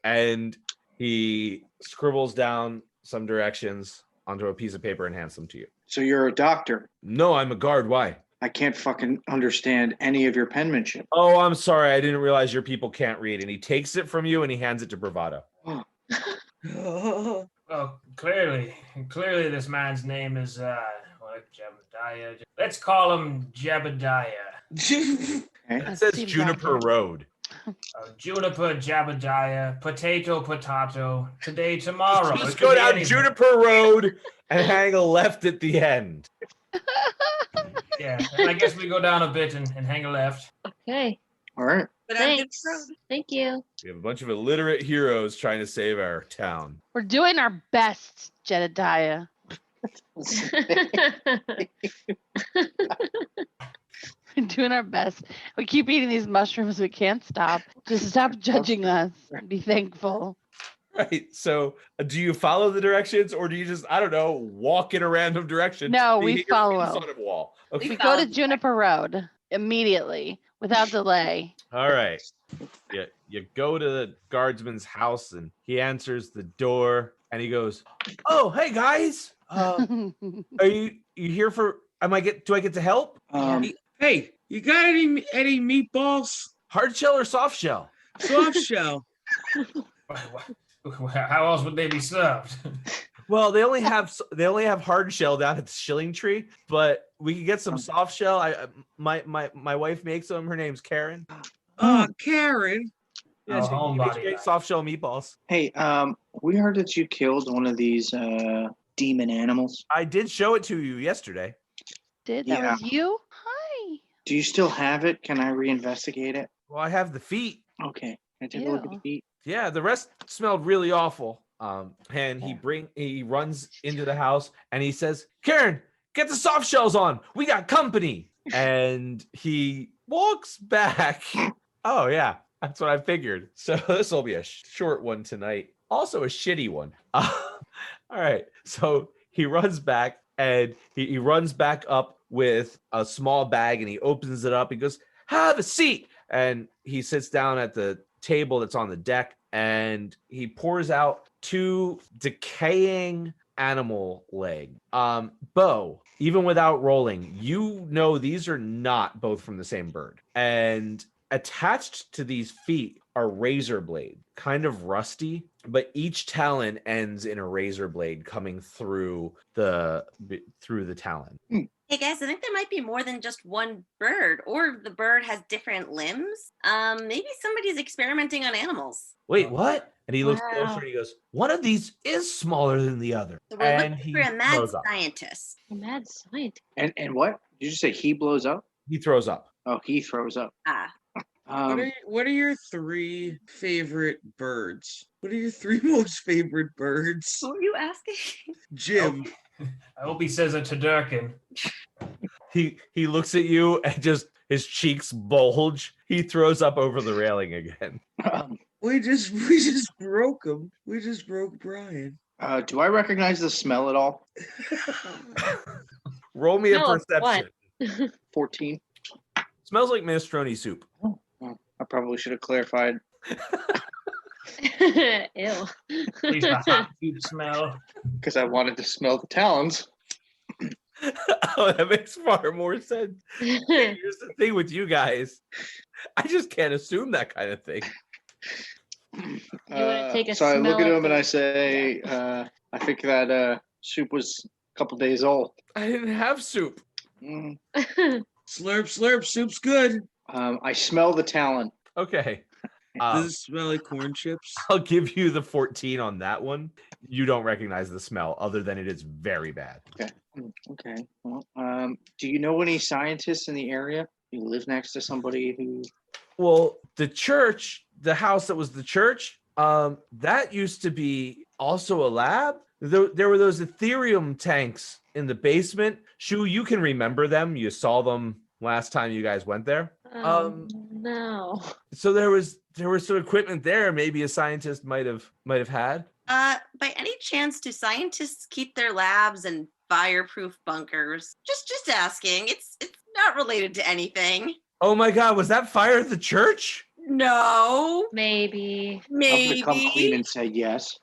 And he scribbles down some directions onto a piece of paper and hands them to you. So you're a doctor. No, I'm a guard. Why? I can't fucking understand any of your penmanship. Oh, I'm sorry. I didn't realize your people can't read. And he takes it from you and he hands it to Bravado. Well, clearly this man's name is, Jebediah. Let's call him Jebediah. Okay. It says seems Juniper accurate. Road. Juniper, Jebediah, potato, today, tomorrow. Just It go could be down anything. Juniper Road and hang a left at the end. Yeah, and I guess we go down a bit and hang a left. Okay. All right. But I'm good Thanks. road. Thank you. We have a bunch of illiterate heroes trying to save our town. We're doing our best, Jedediah. We're doing our best. We keep eating these mushrooms. We can't stop. Just stop judging us and be thankful. Right. So do you follow the directions or do you just, I don't know, walk in a random direction? No, till we you hit your feet follow. on a wall? Okay. We go to Juniper Road immediately without delay. All right. Yeah, you go to the guardsman's house and he answers the door and he goes, "Oh, hey guys, are you here for? Do I get to help? Hey, you got any meatballs? Hard shell or soft shell? Soft shell. How else would they be served? Well, they only have hard shell down at the Shilling Tree, but we can get some soft shell. My wife makes them. Her name's Karen. Karen. Yeah, she homebody makes great like. soft shell meatballs. Hey, we heard that you killed one of these demon animals. I did show it to you yesterday. That Yeah. was you? Hi. Do you still have it? Can I reinvestigate it? Well, I have the feet. Okay. Can I take a look at the Ew. feet? Yeah, the rest smelled really awful. And he runs into the house and he says, "Karen, get the soft shells on. We got company." And he walks back. Oh yeah, that's what I figured. So this will be a short one tonight. Also a shitty one. All right. So he runs back and he runs back up with a small bag and he opens it up. He goes, "Have a seat." And he sits down at the table that's on the deck and he pours out 2 decaying animal leg. Bo, even without rolling, you know these are not both from the same bird. And attached to these feet are razor blade, kind of rusty, but each talon ends in a razor blade coming through the talon. Hey guys, I think there might be more than just one bird, or the bird has different limbs. Maybe somebody's experimenting on animals. Wait, what? And he looks Wow. closer and he goes, "One of these is smaller than the other." So we're And looking he for a mad throws up. scientist. A mad scientist. And what? Did you just say he blows up? He throws up. Oh, he throws up. Ah, What are your 3 favorite birds? What are your 3 most favorite birds? who are you asking? Jim. I hope he says it to Durkin. He looks at you and just his cheeks bulge. He throws up over the railing again. We just broke him. We just broke Brian. Do I recognize the smell at all? Roll me a Smell of what? perception. 14. Smells like minestrone soup. I probably should have clarified. Ew. At least the hot soup smell. Because I wanted to smell the talons. Oh, that makes far more sense. Here's the thing with you guys. I just can't assume that kind of thing. wanna take a So I look smell at at him and the- I say, I think that soup was a couple days old. I didn't have soup. Mm. Slurp, slurp. Soup's good. I smell the talon. Okay. Does it smell like corn chips? I'll give you the 14 on that one. You don't recognize the smell other than it is very bad. Okay. Well, do you know any scientists in the area? You live next to somebody who... Well, the church, the house that was the church, that used to be also a lab. There were those Ethereum tanks in the basement. Shu, you can remember them. You saw them last time you guys went there. No. So there was some equipment there. Maybe a scientist might have had. By any chance, do scientists keep their labs and fireproof bunkers? Just asking. It's not related to anything. Oh my God, was that fire at the church? No, Maybe. I'm going to come clean maybe. and say yes.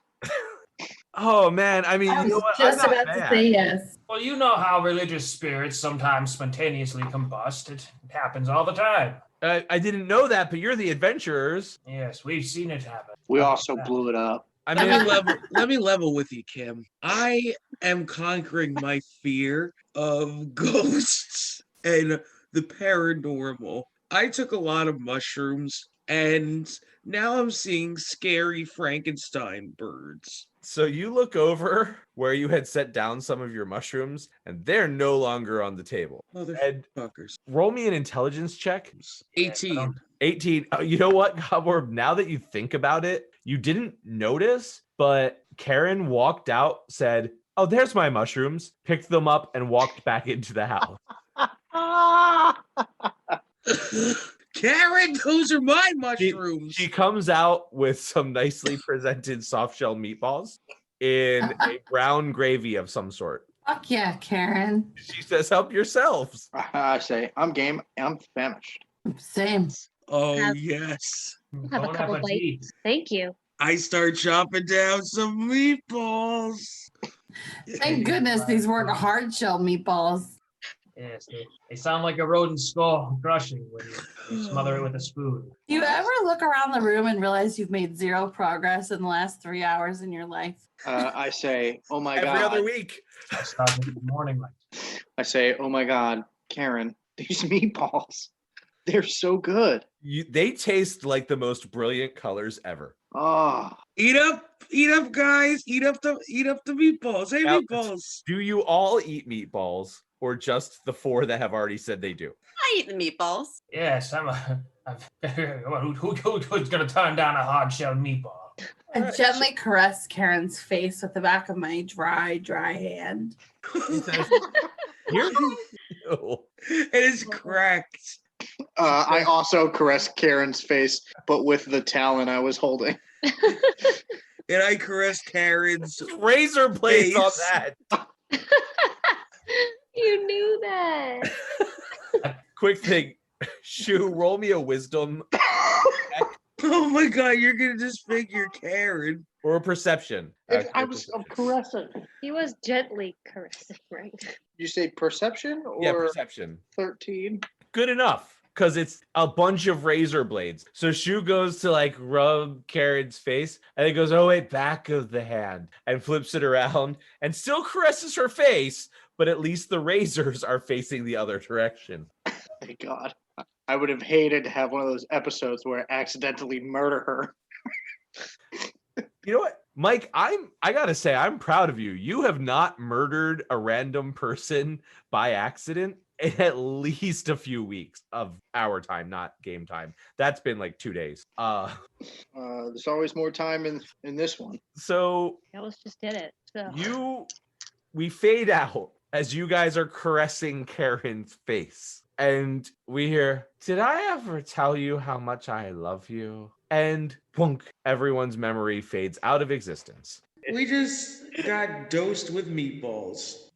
Oh man, I mean, I you know was what? just I'm not about to mad. say yes. Well, you know how religious spirits sometimes spontaneously combust. It happens all the time. I didn't know that, but you're the adventurers. Yes, we've seen it happen. We also blew it up. I Let me level with you, Kim. I am conquering my fear of ghosts and the paranormal. I took a lot of mushrooms, and now I'm seeing scary Frankenstein birds. So you look over where you had set down some of your mushrooms, and they're no longer on the table. And Motherfuckers. roll me an intelligence check. 18. 18. Oh, you know what, Cobworm? Now that you think about it, you didn't notice, but Karen walked out, said, "Oh, there's my mushrooms," picked them up, and walked back into the house. Karen, those are my mushrooms. She comes out with some nicely presented soft shell meatballs in a brown gravy of some sort. Fuck yeah, Karen. She says, "Help yourselves." I say, I'm game. I'm famished. Same. Oh, Have- yes. Have a Bon couple appetit. bites. Thank you. I start chopping down some meatballs. Thank goodness these weren't hard shell meatballs. Yes, they sound like a rodent skull crushing when you smother it with a spoon. Do you ever look around the room and realize you've made zero progress in the last 3 hours in your life? I say, oh my Every God. other week. I start with the morning light. I say, oh my God, Karen, these meatballs, they're so good. They taste like the most brilliant colors ever. Oh, Eat up, guys. Eat up the meatballs. Hey, Now, meatballs. Do you all eat meatballs, or just the 4 that have already said they do? I eat the meatballs. Yes, who's gonna turn down a hard shell meatball? I gently caress Karen's face with the back of my dry hand. Here? No. It is cracked. I also caressed Karen's face, but with the talon I was holding. And I caress Karen's. Razor blades on Face. that. You knew that. Quick thing. Shu, roll me a wisdom Oh my God, you're gonna disfigure Karen. or a perception. I'm caressing. He was gently caressing, right? You say perception Yeah, or perception. 13? Good enough, because it's a bunch of razor blades. So Shu goes to like rub Karen's face, and it goes, "Oh wait, back of the hand," and flips it around and still caresses her face, but at least the razors are facing the other direction. Thank God. I would have hated to have one of those episodes where I accidentally murder her. You know what, Mike? I gotta say, I'm proud of you. You have not murdered a random person by accident in at least a few weeks of our time, not game time. That's been like 2 days. There's always more time in this one. So Alice just did it. So we fade out as you guys are caressing Karen's face. And we hear, "Did I ever tell you how much I love you?" And boonk, everyone's memory fades out of existence. We just got dosed with meatballs.